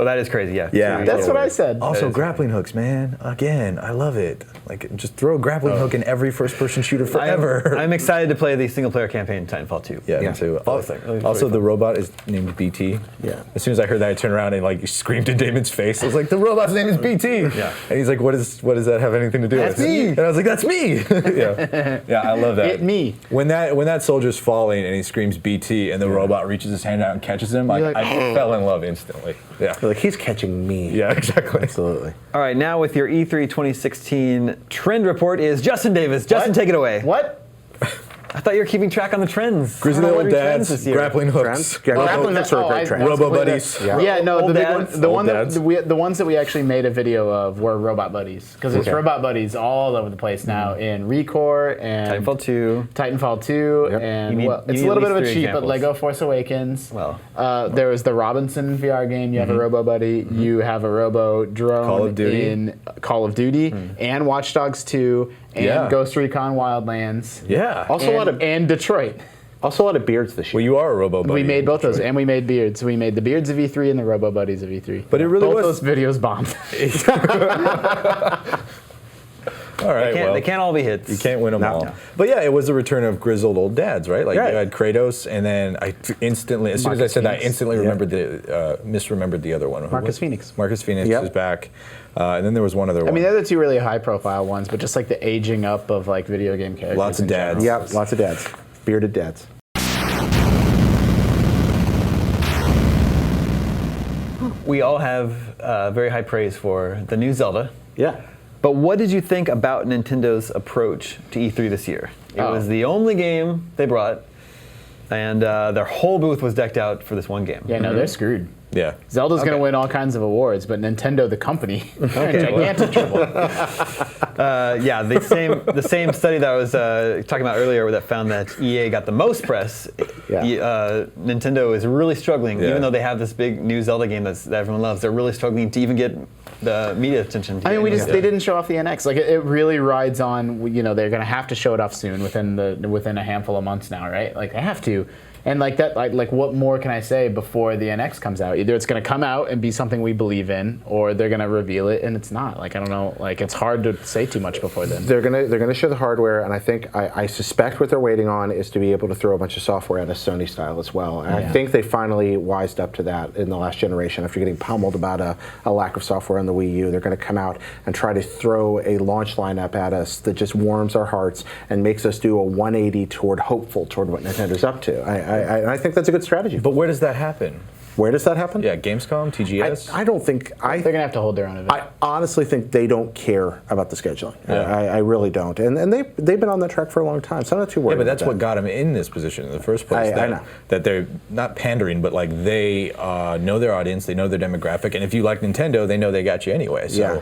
Oh, that is crazy. Yeah. Yeah. That's what I said. Also, is- grappling hooks, man. Again, I love it. Like, just throw a grappling hook in every first-person shooter forever. I'm excited to play the single-player campaign Titanfall 2. Yeah, Yeah. me too. Both things. Really Also, fun. the robot is named BT. Yeah. As soon as I heard that, I turned around and like screamed in Damon's face. I was like, "The robot's name is BT." Yeah. And he's like, "What does that have anything to do That's with it?" me. And I was like, "That's me." Yeah. Yeah, I love that. It me. When that soldier's falling and he screams BT and the robot reaches his hand out and catches him, You're like, I fell in love instantly. Yeah. Like he's catching me. Yeah, exactly. Absolutely. All right, now with your E3 2016 trend report is Justin Davis. Justin, take it away. What? I thought you were keeping track on the trends. Grizzly I don't know old what are trends dads, this year. grappling hooks. Trends? Yeah, Robo- grappling hooks are a great trend. Robo buddies. Yeah, no, Old the big dads. one, the Old one that dads. the ones that we actually made a video of were robot buddies because there's Okay. robot buddies all over the place now in Recore and Titanfall 2. Titanfall 2, Yep. and You need- well, you it's need a little at bit of a least cheat, three but examples. Lego Force Awakens. Well. There was the Robinson VR game. You have a Robo Buddy. You have a Robo Drone Call of Duty. in Call of Duty and Watch Dogs 2 and Yeah. Ghost Recon Wildlands. Yeah. Also And Detroit. Also a lot of beards this Well, year. you are a robo buddy. We made both those, Detroit. and we made beards. We made the beards of E3 and the Robo Buddies of E3. But it really both was- those videos bombed. All right. well. They can't all be hits. You can't win them No. all. No. But yeah, it was a return of grizzled old dads, right? Like Right. you had Kratos, and then I instantly, as soon as I Marcus said that, I Phoenix. instantly remembered misremembered the other one. Who Marcus was- Phoenix. Marcus Phoenix Yep. is back, and then there was one other one. I mean, they're the two really high-profile ones, but just like the aging up of like video game characters. Lots of in dads. general. Yeah, lots of dads. Bearded dads. We all have very high praise for the new Zelda. Yeah. But what did you think about Nintendo's approach to E3 this year? It Oh. was the only game they brought, and their whole booth was decked out for this one game. Yeah, no, they're screwed. yeah. Zelda's going Okay. to win all kinds of awards, but Nintendo, the company, they're in gigantic trouble. Yeah, the same study that I was talking about earlier that found that EA got the most press. Yeah. Nintendo is really struggling, Yeah. even though they have this big new Zelda game that everyone loves. They're really struggling to even get the media attention. I mean, get they didn't show off the NX. Like it really rides on. You know, they're going to have to show it off soon, within a handful of months now, right? Like they have to. And like that, like what more can I say before the NX comes out? Either it's going to come out and be something we believe in, or they're going to reveal it and it's not. Like I don't know. Like it's hard to say too much before then. They're gonna show the hardware, and I think I suspect what they're waiting on is to be able to throw a bunch of software at a Sony style as well. And I Yeah. think they finally wised up to that in the last generation. After getting pummeled about a lack of software on the Wii U, they're going to come out and try to throw a launch lineup at us that just warms our hearts and makes us do a 180 toward what Nintendo's up to. I think that's a good strategy. But where does that happen? Where does that happen? Yeah, Gamescom, TGS. I don't think They're going to have to hold their own event. I honestly think they don't care about the scheduling. Yeah. I really don't. And they've been on that track for a long time, so I'm not too worried Yeah, but that's about what that. got them in this position in the first place. I know. That they're not pandering, but like they know their audience, they know their demographic, and if you like Nintendo, they know they got you anyway. So. Yeah.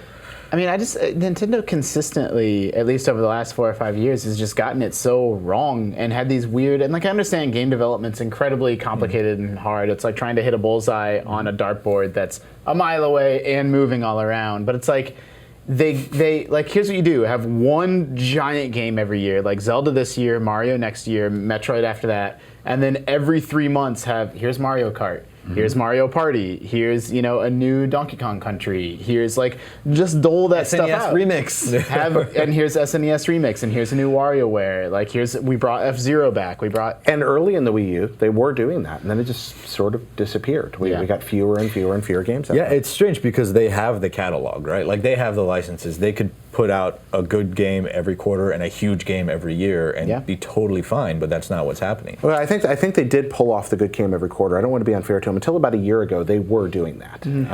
I mean, Nintendo consistently, at least over the last 4 or 5 years, has just gotten it so wrong and had these weird, and like I understand game development's incredibly complicated and hard. It's like trying to hit a bullseye on a dartboard that's a mile away and moving all around. But it's like, they like, here's what you do. Have one giant game every year, like Zelda this year, Mario next year, Metroid after that, and then every 3 months here's Mario Kart. Here's Mario Party. Here's a new Donkey Kong Country. Here's like just dole that stuff SNES out. remix. And here's SNES remix, and here's a new WarioWare. Like we brought F-Zero back. We brought And early in the Wii U, they were doing that, and then it just sort of disappeared. We got fewer and fewer and fewer games out Yeah, there. it's strange because they have the catalog, right? Like they have the licenses. They could put out a good game every quarter and a huge game every year and be totally fine, but that's not what's happening. Well, I think they did pull off the good game every quarter. I don't want to be unfair to them. Until about a year ago, they were doing that, and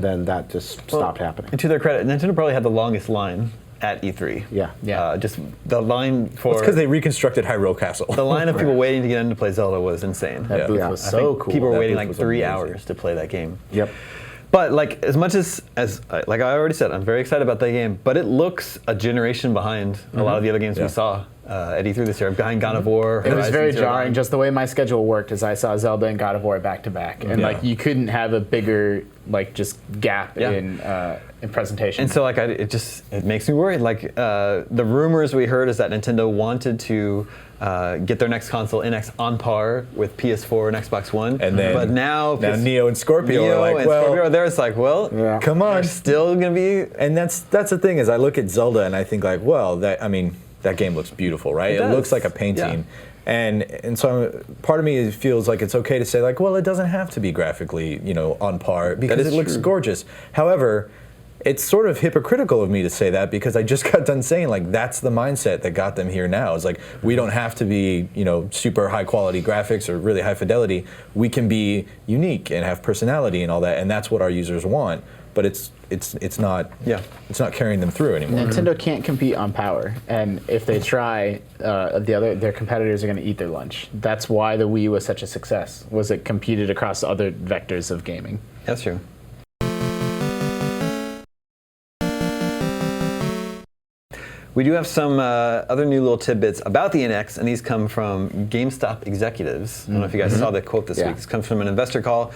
then that just stopped happening. And to their credit, Nintendo probably had the longest line at E3. Yeah. Just the line for It's because they reconstructed Hyrule Castle. the line of people waiting to get in to play Zelda was insane. that booth Yeah. was I so think cool. people were That waiting booth like was 3 amazing. hours to play that game. Yep. But like as much as like I already said, I'm very excited about that game. But it looks a generation behind a lot of the other games Yeah. we saw at E3 this year, behind God of War. It was Horizon very Zero jarring. Dawn. Just the way my schedule worked, is I saw Zelda and God of War back to back, and like you couldn't have a bigger just gap in presentation. And so like it makes me worried. Like the rumors we heard is that Nintendo wanted to get their next console NX on par with PS4 and Xbox One, And then, but now Neo and Scorpio are like, and well, Scorpio are there. It's like, well, come on. they're still gonna be. And that's the thing is I look at Zelda and I think like, well, that game looks beautiful, right? It does. looks like a painting. And so part of me feels like it's okay to say like, well, it doesn't have to be graphically, on par because it looks gorgeous. However, it's sort of hypocritical of me to say that because I just got done saying like that's the mindset that got them here now. It's like we don't have to be, super high quality graphics or really high fidelity. We can be unique and have personality and all that, and that's what our users want. But it's not it's not carrying them through anymore. Nintendo can't compete on power, and if they try, their competitors are going to eat their lunch. That's why the Wii was such a success. Was it competed across other vectors of gaming? That's true. We do have some other new little tidbits about the NX, and these come from GameStop executives. I don't know if you guys saw the quote this week. This comes from an investor call.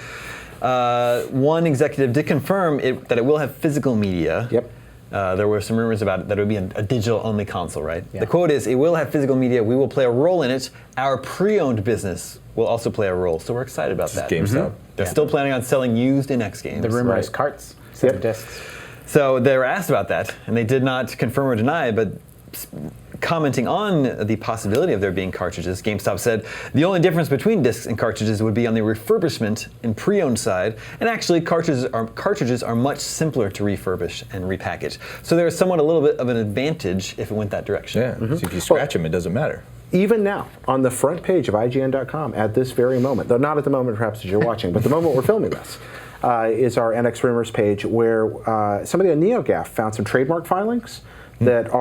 One executive did confirm that it will have physical media. Yep. There were some rumors about it that it would be a digital-only console, right? Yeah. The quote is, "It will have physical media. We will play a role in it. Our pre-owned business will also play a role." So we're excited about that. GameStop. They're still planning on selling used NX games. The rumor is carts instead of discs. So they were asked about that, and they did not confirm or deny, but commenting on the possibility of there being cartridges, GameStop said, "The only difference between discs and cartridges would be on the refurbishment and pre-owned side, and actually cartridges are much simpler to refurbish and repackage." So there's somewhat a little bit of an advantage if it went that direction. Yeah, so if you scratch them, it doesn't matter. Even now, on the front page of IGN.com, at this very moment, though not at the moment perhaps as you're watching, but the moment we're filming this, is our NX Rumors page where somebody on NeoGAF found some trademark filings that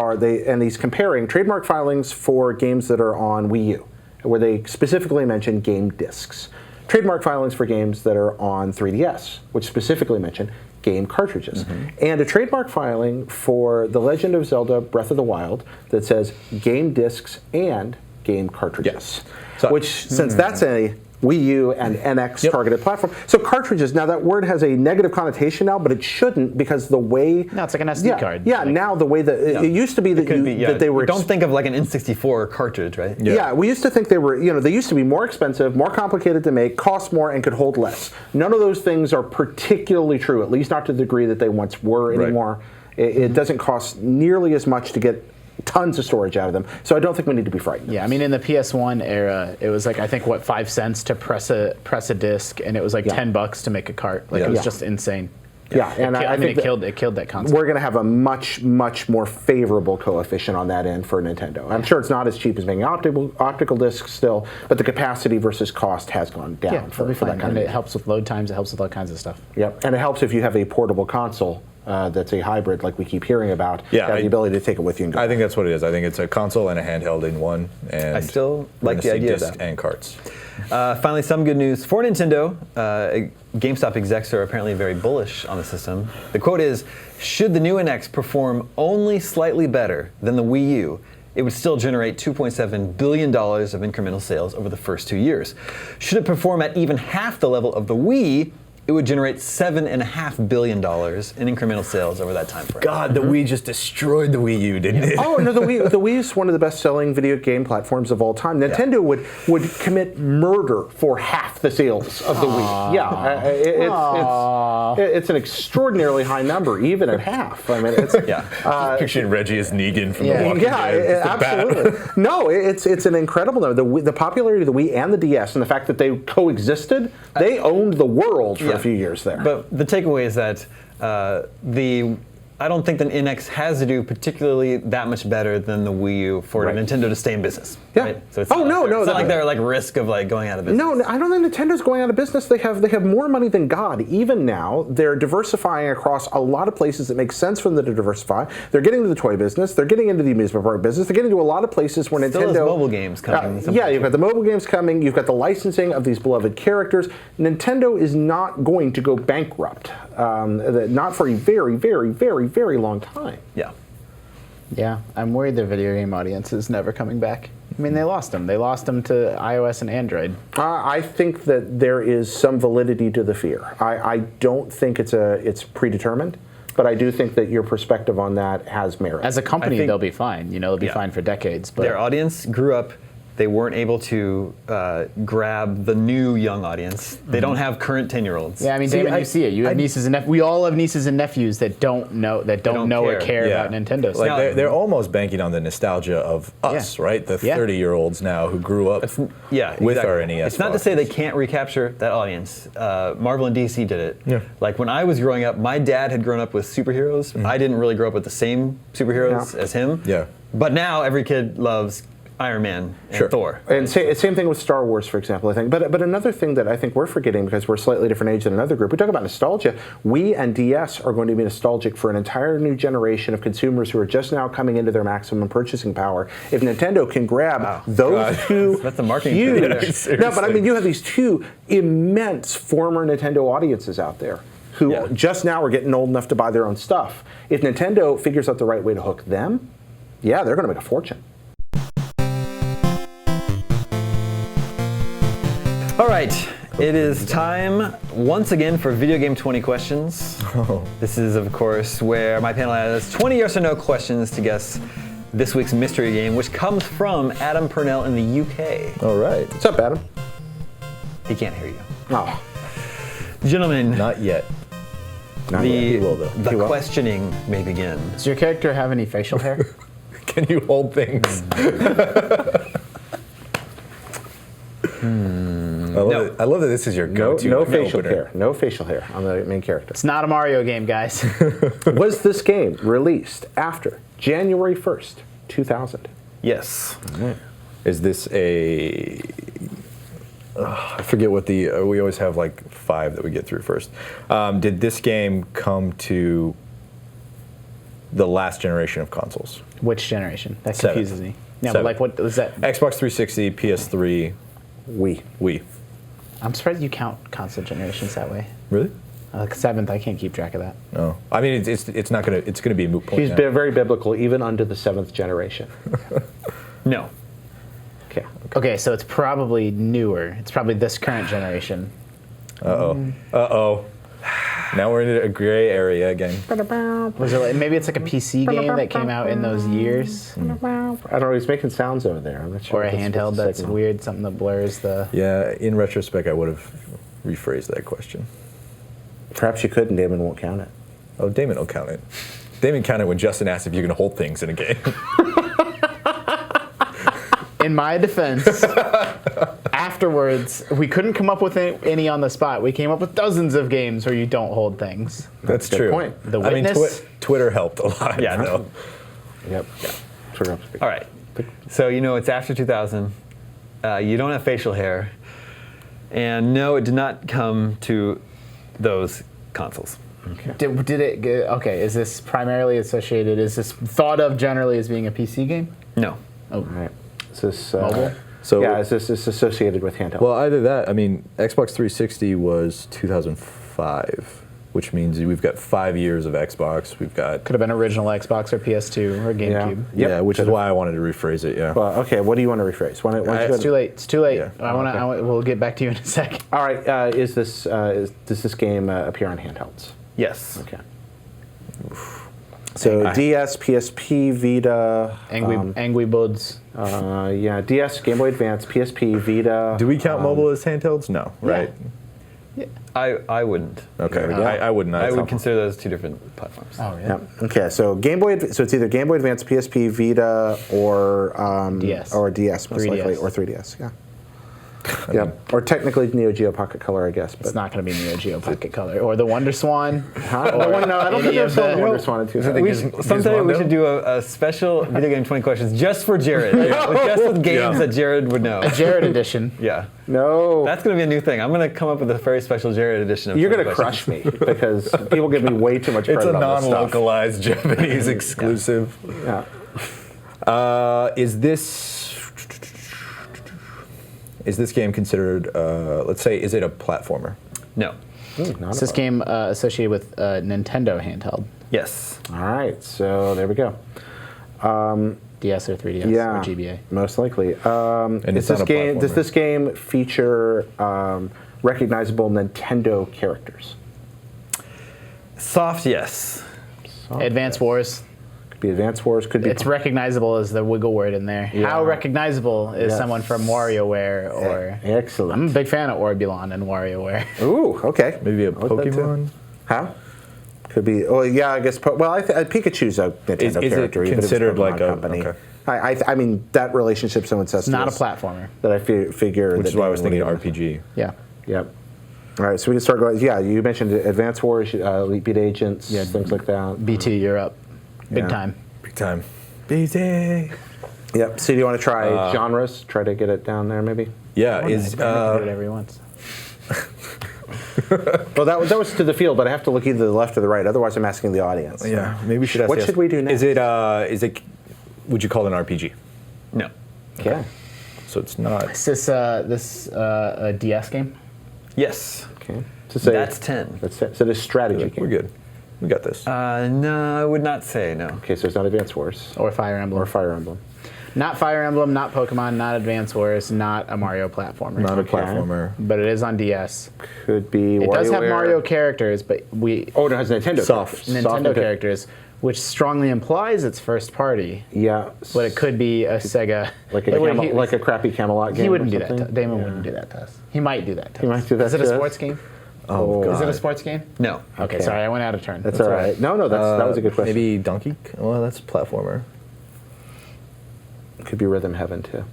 and he's comparing trademark filings for games that are on Wii U, where they specifically mention game discs. Trademark filings for games that are on 3DS, which specifically mention game cartridges. And a trademark filing for The Legend of Zelda Breath of the Wild that says game discs and game cartridges. Yes. So, which, since that's a Wii U and NX targeted platform. So cartridges, now that word has a negative connotation now, but it shouldn't because the way... No, it's like an SD card. Yeah, now the way that... It used to be that, that they were... Don't think of like an N64 cartridge, right? Yeah, we used to think they were, they used to be more expensive, more complicated to make, cost more, and could hold less. None of those things are particularly true, at least not to the degree that they once were anymore. It doesn't cost nearly as much to get tons of storage out of them, so I don't think we need to be frightened. Yeah, I mean, in the PS1 era, it was like, I think, 5 cents to press a disc, and it was like $10 to make a cart. Like, it was just insane. Yeah, and I mean, it killed that concept. We're going to have a much, much more favorable coefficient on that end for Nintendo. I'm sure it's not as cheap as making optical discs still, but the capacity versus cost has gone down for that kind and of it helps with load times, it helps with all kinds of stuff. Yep, and it helps if you have a portable console that's a hybrid like we keep hearing about. Yeah, the ability to take it with you and go. I think that's what it is. I think it's a console and a handheld in one. And I still like the idea of disc that. And carts. Finally, some good news for Nintendo. GameStop execs are apparently very bullish on the system. The quote is, "Should the new NX perform only slightly better than the Wii U, it would still generate $2.7 billion of incremental sales over the first 2 years. Should it perform at even half the level of the Wii, it would generate $7.5 billion in incremental sales over that time frame." God, the Wii just destroyed the Wii U, didn't it? Oh no, the Wii is one of the best-selling video game platforms of all time. Nintendo would commit murder for half the sales of the Wii. Yeah, it's an extraordinarily high number, even at half. I mean, it's Just picturing Reggie as Negan from The Walking Dead. Absolutely. No, it's an incredible number. The popularity of the Wii and the DS, and the fact that they coexisted, they owned the world for a few years there. But the takeaway is that I don't think the NX has to do particularly that much better than the Wii U for Nintendo to stay in business. Yeah. Right? So it's it's not like they're like risk of like going out of business. No, I don't think Nintendo's going out of business. They have more money than God. Even now, they're diversifying across a lot of places that make sense for them to diversify. They're getting into the toy business. They're getting into the amusement park business. They're getting into a lot of places where Still Nintendo has mobile games coming. You've got the mobile games coming. You've got the licensing of these beloved characters. Nintendo is not going to go bankrupt. Not for a very, very, very, very long time. Yeah. Yeah, I'm worried their video game audience is never coming back. I mean, they lost them. They lost them to iOS and Android. I think that there is some validity to the fear. I don't think it's predetermined, but I do think that your perspective on that has merit. As a company, they'll be fine. They'll be fine for decades. But their audience grew up. They weren't able to grab the new young audience. They don't have current 10-year-olds. Yeah, I mean, Damon, you see it. You have nieces and nephews. We all have nieces and nephews that don't know or care about Nintendo. Like they're almost banking on the nostalgia of us, right? The 30-year-olds now who grew up with our NES. It's not to say they can't recapture that audience. Marvel and DC did it. Yeah. Like when I was growing up, my dad had grown up with superheroes. I didn't really grow up with the same superheroes as him. Yeah. But now every kid loves Iron Man and Thor. And same thing with Star Wars, for example, I think. But another thing that I think we're forgetting, because we're a slightly different age than another group, we talk about nostalgia. Wii and DS are going to be nostalgic for an entire new generation of consumers who are just now coming into their maximum purchasing power. If Nintendo can grab those two That's a marketing huge... No, but I mean, you have these two immense former Nintendo audiences out there who just now are getting old enough to buy their own stuff. If Nintendo figures out the right way to hook them, they're going to make a fortune. All right, it is time once again for Video Game 20 Questions. This is, of course, where my panel has 20 yes or no questions to guess this week's mystery game, which comes from Adam Purnell in the UK. All right. What's up, Adam? He can't hear you. Oh, Gentlemen, Not yet. not yet. He will, though. the questioning may begin. does your character have any facial hair? Can you hold things? I love that this is your go-to. No facial opener. hair. No facial hair on the main character. It's not a Mario game, guys. Was this game released after January 1st, 2000? Yes. Is this a... I forget what the... we always have like 5 that we get through first. Did this game come to the last generation of consoles? Which generation? That 7. confuses me. No, but Seven. like, what was that? Xbox 360, PS3, Wii. I'm surprised you count console generations that way. Really? Like 7th, I can't keep track of that. No. I mean, it's not gonna be a moot point. He's now. been very biblical, even under the 7th generation. No. Okay. Okay, so it's probably newer. It's probably this current generation. Uh-oh. Now we're in a gray area again. Was it maybe it's like a PC game that came out in those years, I don't know. He's making sounds over there. I'm not sure. or a what that's handheld supposed to that's signal. weird, something that blurs the. Yeah, in retrospect, I would have rephrased that question. Perhaps you could, and Damon won't count it. Oh, Damon will count it. Damon counted when Justin asked if you can hold things in a game. In my defense, afterwards, we couldn't come up with any on the spot. We came up with dozens of games where you don't hold things. That's a good true. point. The I mean, Witness? Twitter helped a lot. Yeah, though. Yep. Sort of. All right. So it's after 2000. You don't have facial hair. And no, it did not come to those consoles. Did it? Okay, is this primarily associated? Is this thought of generally as being a PC game? No. Oh, All right. Is this Mobile? So is this associated with handheld? Well, either that. I mean, Xbox 360 was 2005, which means we've got 5 years of Xbox. We've got could have been original Xbox or PS2 or GameCube. yeah, which is why I wanted to rephrase it. Yeah. Well, okay. What do you want to rephrase? It's too late. It's too late. Yeah. We'll get back to you in a second. All right. Does this game appear on handhelds? Yes. Okay. So DS, PSP, Vita. Angry Buds. DS, Game Boy Advance, PSP, Vita. Do we count mobile as handhelds? No, right? I wouldn't. Okay, There we go. I wouldn't. I would consider those two different platforms. Oh, really? Yep. Okay, so Game Boy. So it's either Game Boy Advance, PSP, Vita, or DS. or DS most 3DS. likely, or 3DS. Yeah. Yep. Or technically Neo Geo Pocket Color, I guess. But It's not going to be Neo Geo Pocket Color or the Wonder Swan. no, I don't think there's the- a Wonder Swan in 2000. Someday we Gizmondo? should do a special Video Game 20 Questions just for Jared. Just with games that Jared would know. Jared edition. Yeah. No. That's going to be a new thing. I'm going to come up with a very special Jared edition of You're 20 going to Questions. crush me because people give me way too much credit It's a on this stuff. non-localized Japanese exclusive. Yeah. Is this game considered? Let's say, is it a platformer? No. Is this game associated with Nintendo handheld? Yes. All right, so there we go. DS or 3DS Yeah, or GBA. most likely. And Does it's not a does platformer. this game feature recognizable Nintendo characters? Soft, yes. Advance Wars. Could be Advance Wars. Could be. It's recognizable as the wiggle word in there. Yeah. How recognizable is Yes. someone from WarioWare or? Excellent. I'm a big fan of Orbulon and WarioWare. Ooh, okay. Maybe a I like that too. Pokemon? How? Could be. Oh, yeah. I guess. Well, Pikachu's a Nintendo Is it character. even if it's considered from like a- company? okay. I mean, that relationship's so incestuous. It's not a platformer. That I figure. Which that is why I was Damon thinking would give RPG. Yeah. Yep. All right, so we can start going. Yeah, you mentioned Advance Wars, Elite Beat Agents, Yeah. things like that. B2 Europe. Big Yeah. time. Big time. BT. Yep. So do you want to try genres? Try to get it down there, maybe. Yeah, is He can do whatever he wants. Well, that was to the field, but I have to look either to the left or the right. Otherwise, I'm asking the audience. yeah. Maybe we should ask. What should we do next? Is it? Would you call it an RPG? No. Okay. So it's not. Is this a DS game? Yes. Okay. So say, That's 10. That's it. So this strategy game. We're good. We got this. No, I would not say no. Okay, so it's not Advance Wars Or Fire Emblem? or Fire Emblem. Not Fire Emblem, not Pokemon, not Advance Wars, not a Mario platformer. not a okay. platformer. But it is on DS. Could be. It does have WarioWare. Mario characters, but Oh, no, it has Nintendo. Soft. characters. Nintendo characters, which strongly implies it's first party. Yeah. But it could be a Sega. like It would- like a crappy Camelot game. He wouldn't or do that. something? Damon Yeah. wouldn't do that to us. He might do that to us. He might do that Is it a to us. sports game? Oh, Is it God. a sports game? No. Okay, sorry, I went out of turn. That's all right. No, that was a good question. Maybe Donkey. Well, that's a platformer. Could be Rhythm Heaven too.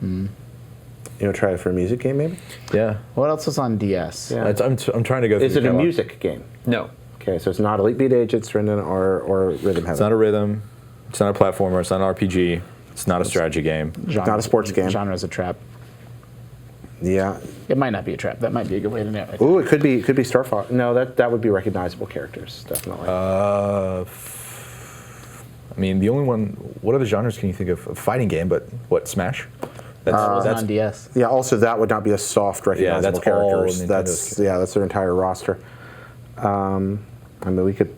Hmm. You want to try it for a music game, maybe? Yeah. What else was on DS? Yeah. I'm trying to go. Is through it the a catalog. music game? No. Okay, so it's not Elite Beat Agents, or Rhythm Heaven. It's not a rhythm. It's not a platformer. It's not an RPG. It's not a strategy game. Not a sports game. Genre's a trap. Yeah. It might not be a trap. That might be a good way to narrow it. Ooh, it could be Star Fox. No, that would be recognizable characters, definitely. I mean, the only one. What other genres can you think of? A fighting game, but what? Smash. That was on DS. yeah. Also, that would not be a soft recognizable that's all characters. Nintendo's That's their entire roster. I mean, we could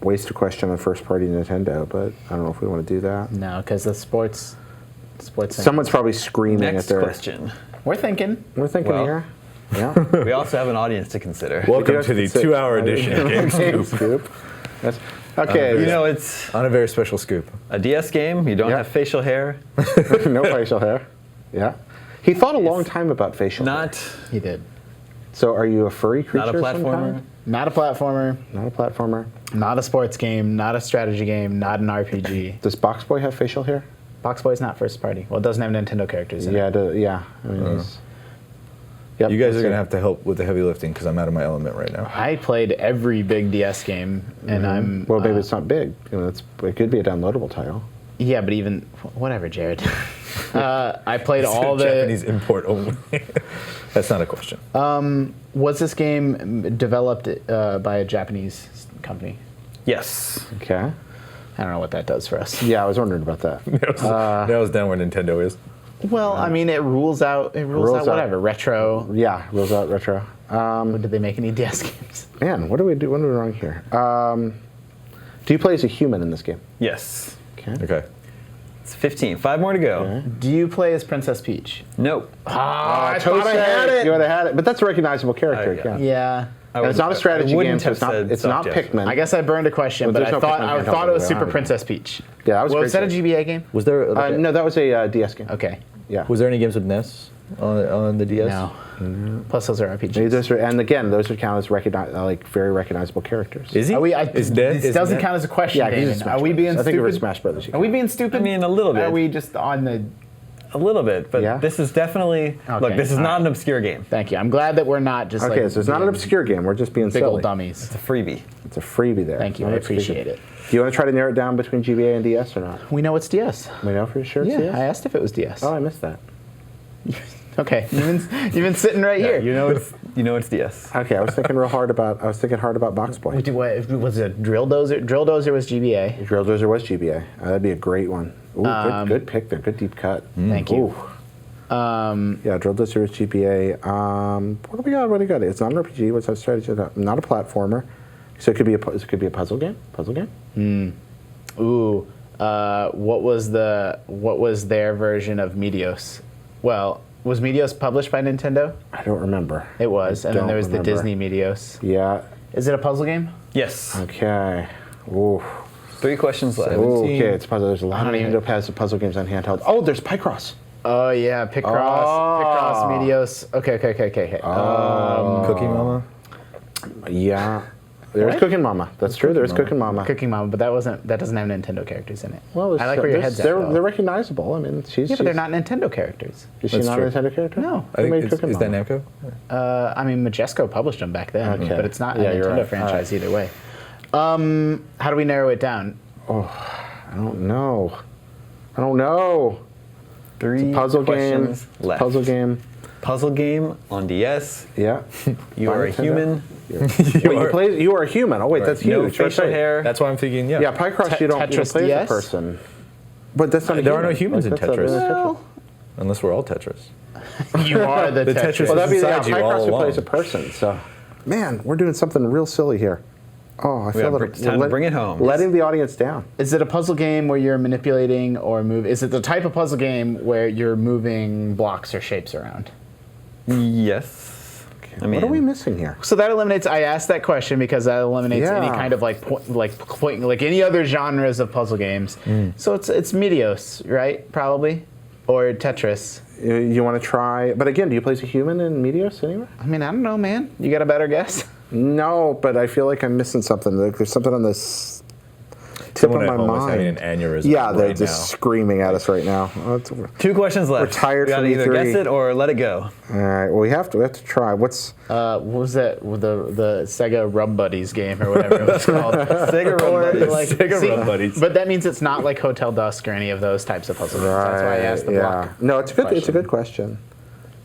waste a question on first party Nintendo, but I don't know if we want to do that. No, because the sports thing. Someone's probably screaming Next at their. question. We're thinking. We're thinking Well. here. Yeah. We also have an audience to consider. Welcome to the 2-hour edition of Game Scoop. Scoop. That's, okay. You know, it's On a very special scoop. a DS game. You don't Yeah. have facial hair. no facial hair. Yeah. He thought a long time about facial hair. Not He did. So are you a furry creature? not a of some platformer. kind? Not a platformer, Not a platformer. not a sports game, not a strategy game, not an RPG. Does Box Boy have facial hair? Box Boy's not first party. Well, it doesn't have Nintendo characters in Yeah, it. yeah. I mean, he's, yep, You guys that's are going it. to have to help with the heavy lifting because I'm out of my element right now. I played every big DS game, and I'm Well, maybe it's not big. You know, it could be a downloadable title. yeah, but even whatever, Jared. I played all the. Japanese import only. That's not a question. Was this game developed by a Japanese company? Yes. Okay. I don't know what that does for us. Yeah, I was wondering about that. Nails down where Nintendo is. Well, I mean, it rules out. It rules Rules out out. whatever retro. Yeah, rules out retro. Did they make any DS games? Man, what do we do? What are we wrong here? Do you play as a human in this game? Yes. Okay. Okay. It's 15. 5 more to go. Do you play as Princess Peach? Nope. I thought I had it. You would have had it, but that's a recognizable character. yeah. yeah. Yeah. I And it's not a strategy wouldn't game. So have it's not. said It's not soft yes. Pikmin. I guess I burned a question, Well, but there's I no thought Pikmin I thought it was handheld Super around. Princess Peach. Yeah, that was Well, great is that a game. GBA game? Was there No, that was a DS game. Okay. Yeah. was there any games with NES on the DS? No. Plus, those are RPGs. Maybe those are, and again, those would count as like very recognizable characters. Is he? Are we, is this doesn't count as a question, Yeah, 'cause Damon. it's Smash Are we Brothers. being I think stupid? it was Smash Brothers. Are we being stupid? I mean, a little bit. Are we just on the... A little bit, but Yeah. this is definitely Okay, look. This is all not right. an obscure game. Thank you. I'm glad that we're not just Okay, like... so it's not an being obscure game. We're just being Big silly. old dummies. It's a freebie. It's a freebie there. Thank you. Not I obscure. appreciate it. Do you want to try to narrow it down between GBA and DS or not? We know it's DS. We know for sure it's Yeah, DS? I asked if it was DS. Oh, I missed that. Okay, you've been sitting right here. You know it's DS. Okay, I was thinking hard about Box Boy. What, was it Drill Dozer? Drill Dozer was GBA. Drill Dozer was GBA. That'd be a great one. Ooh, good pick there. Good deep cut. Thank you. Ooh. Yeah, Drill Dozer was GBA. What do we got? What do we got? It's not an RPG. What's that strategy? Not a platformer. So it could be a puzzle game. Puzzle game. Ooh, what was their version of Meteos? Well, was Meteos published by Nintendo? I don't remember. It was, and then don't there was remember. the Disney Meteos. Yeah. Is it a puzzle game? Yes. Okay. Ooh. 3 questions left. Ooh, okay, it's a puzzle. There's a lot of don't even- Nintendo pads of puzzle games on handheld. Oh, there's Picross. Oh yeah, Picross, Meteos. Okay. Cookie Mama. Yeah. There's What? Cooking Mama. That's true. There's Mama. Cooking Mama. Cooking Mama, but that doesn't have Nintendo characters in it. Well, I like where your head's at. they're though. recognizable. I mean, she's. Yeah, but they're not Nintendo characters. Is she That's not true. a Nintendo character? No. I Who think made Cooking is that Mama? Namco? I mean, Majesco published them back then, Okay. but it's not Yeah, a you're Nintendo right. franchise either way. How do we narrow it down? I don't know. 3 Puzzle game. questions left. Puzzle game. Puzzle game on DS. Yeah. You are a Nintendo. human. Wait, you are a human. Oh wait, that's No huge. That's facial right. hair. That's why I'm thinking. Yeah. Yeah, Picross, you don't Tetris play as DS? a person. But that's not. a There are no human. humans in Like, that's Tetris. not a Well, Unless we're all Tetris. you are the, The Tetris. Tetris Well, that'd be inside you all Picross who along. plays a person. So, man, we're doing something real silly here. Oh, I feel gotta that it's time to bring it home. Letting the audience down. Is it a puzzle game where you're manipulating or move? Is it the type of puzzle game where you're moving blocks or shapes around? Yes. I mean, What are we missing here? So that eliminates. I asked that question because that eliminates any Yeah. kind of like any other genres of puzzle games. So it's Meteos, right? Probably, or Tetris. You want to try? But again, do you play as a human in Meteos anywhere? I mean, I don't know, man. You got a better guess? No, but I feel like I'm missing something. Like there's something on this tip Someone of at my home is having an mind. aneurysm. Yeah, they're right just now. screaming at us right now. Oh, 2 questions left. We're tired We gotta from either E3. guess it or let it go. All right. Well, we have to try. What's What was that? The Sega Rub Buddies game or whatever it was called? Sega Rub Or, Buddies. like, Sega Rub Buddies. But that means it's not like Hotel Dusk or any of those types of puzzle games. That's why I asked the block. No, it's a good. It's a good question.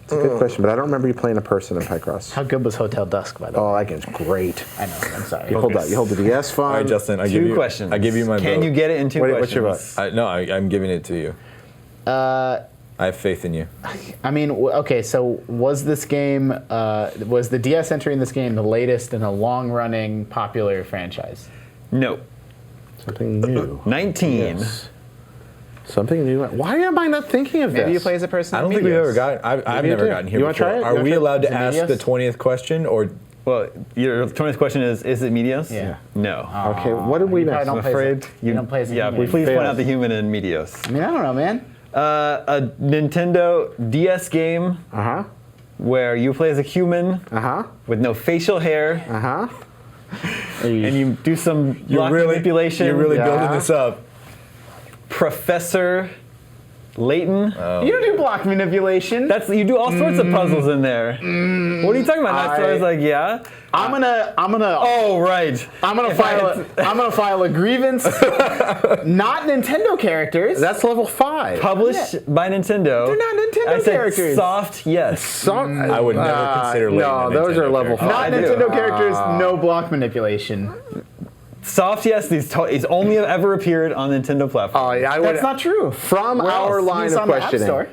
It's a good question, but I don't remember you playing a person in Picross. How good was Hotel Dusk, by the way? Oh, that game's great. I know. I'm sorry. You hold that. You hold the DS phone. All right, Justin. I give 2 you. questions. I give you my Can vote. you get it in 2 Wait, questions? what's your vote? No, I'm giving it to you. I have faith in you. I mean, okay. So was this game? Was the DS entry in this game the latest in a long-running popular franchise? No. Something new. 19. Yes. Something new. Why am I not thinking of this? Maybe you play as a person. I don't in think we've Meteos. ever gotten. I've you never do. gotten here You wanna before. try it? You Are wanna we try it? allowed Is to it ask the Meteos? 20th question, or Well, your 20th question is it Meteos? Yeah. No. Okay, what did we You miss? probably don't I'm play as a- afraid you don't play as a Yeah, human. please point Fails. out the human in Meteos. I mean, I don't know, man. A Nintendo DS game Uh huh. where you play as a human Uh huh. with no facial hair Uh huh. and you do some block manipulation. You're really Yeah. building this up. Professor Layton. You don't do block manipulation. That's you do all sorts of puzzles in there. What are you talking about? So I was like, yeah. I'm gonna. Oh, right. I'm gonna file a grievance. Not Nintendo characters. That's level 5. Published by Nintendo. They're not Nintendo I said characters. soft, yes. I would never consider Layton no, a those are Nintendo level character. not I do. Nintendo characters. No block manipulation. Soft, yes. He's only ever appeared on Nintendo platform. Oh, yeah, I would. That's not true. From Where our else? line He's of on the App questioning. Store.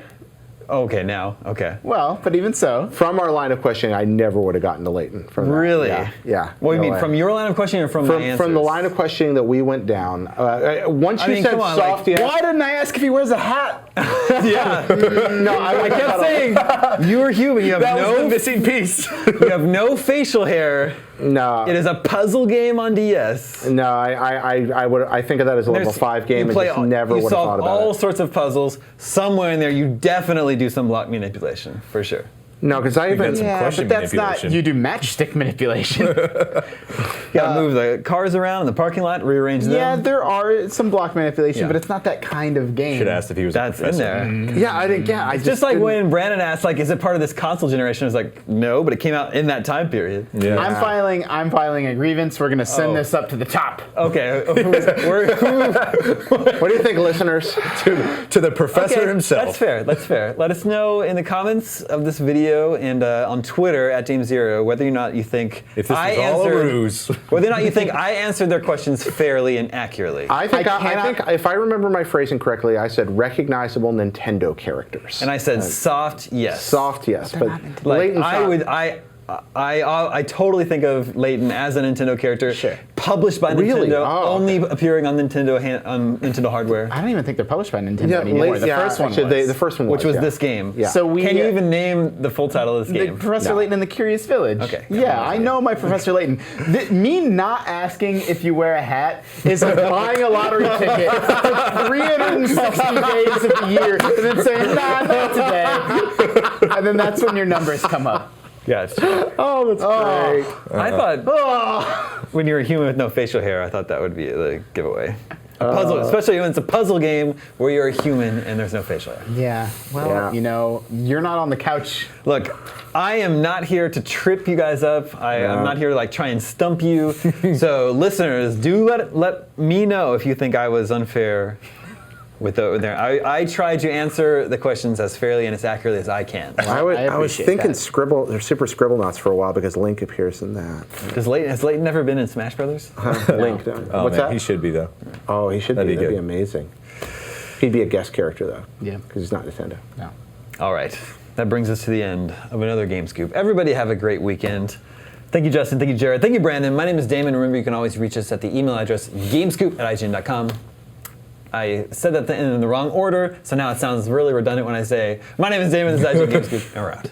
Okay, now. Okay. Well, but even so, From our line of questioning, I never would have gotten to Layton. From that. Really? Yeah. What do you no mean? way. From your line of questioning or from my answers? From the line of questioning that we went down. Once I you mean, said come on, soft, like, yes. why didn't I ask if he wears a hat? Yeah. No, I kept saying you're human. You have That was the no missing piece. you have no facial hair. No. It is a puzzle game on DS. No, I think of that as a level There's- 5 game you and play just all- never you would have solve thought about all it. sorts of puzzles. Somewhere in there, you definitely do some block manipulation for sure. No, because I even. got some question but that's not. manipulation. You do matchstick manipulation. You gotta move the cars around in the parking lot, rearrange them. Yeah, there are some block manipulation, Yeah. but it's not that kind of game. Should have asked if he was That's a in professor. there. Yeah, I didn't. Yeah, I Just like didn't- when Brandon asked, like, is it part of this console generation? I was like, no, but it came out in that time period. Yeah. I'm filing a grievance. We're gonna send Oh. this up to the top. Okay. What do you think, listeners? To the professor Okay, himself. That's fair. That's fair. Let us know in the comments of this video and on Twitter at James0 whether or not you think If this I was all a answered, ruse. whether or not you think I answered their questions fairly and accurately. I think cannot- if I remember my phrasing correctly, I said recognizable Nintendo characters. and I said soft, yes. Soft, yes, but Like Layton's I not. would I totally think of Layton as a Nintendo character, Sure. published by Really? Nintendo, Oh, only appearing on Nintendo hardware, I don't even think they're published by Nintendo anymore. The first one was. The first one which was yeah. this game. Yeah. So we Can you even name the full title of this The game? Professor No. Layton and the Curious Village. Okay. Yeah, I know my Professor Layton. Me not asking if you wear a hat is like buying a lottery ticket for 360 days of the year and then saying, nah, not today. And then that's when your numbers come up. Yeah, it's true. Oh, that's great. I thought when you're a human with no facial hair, I thought that would be the giveaway. Puzzle, especially when it's a puzzle game where you're a human and there's no facial hair. Yeah, well, Yeah. you know, you're not on the couch. Look, I am not here to trip you guys up. I'm not here to like try and stump you. So listeners, do let me know if you think I was unfair with there. I tried to answer the questions as fairly and as accurately as I can. I was appreciate thinking that. Scribble or Super Scribblenauts for a while because Link appears in that. Has Layton never been in Smash Brothers? Link. Oh, What's man, that? he should be, though. Oh, he should That'd be. be That'd be good. amazing. He'd be a guest character though. Yeah. Because he's not Nintendo. No. All right, that brings us to the end of another Game Scoop. Everybody have a great weekend. Thank you, Justin. Thank you, Jared. Thank you, Brandon. My name is Damon. Remember, you can always reach us at the email address gamescoop@ign.com. I said that in the wrong order, so now it sounds really redundant when I say, my name is Damon, this is IGN Game Scoop, and we're out.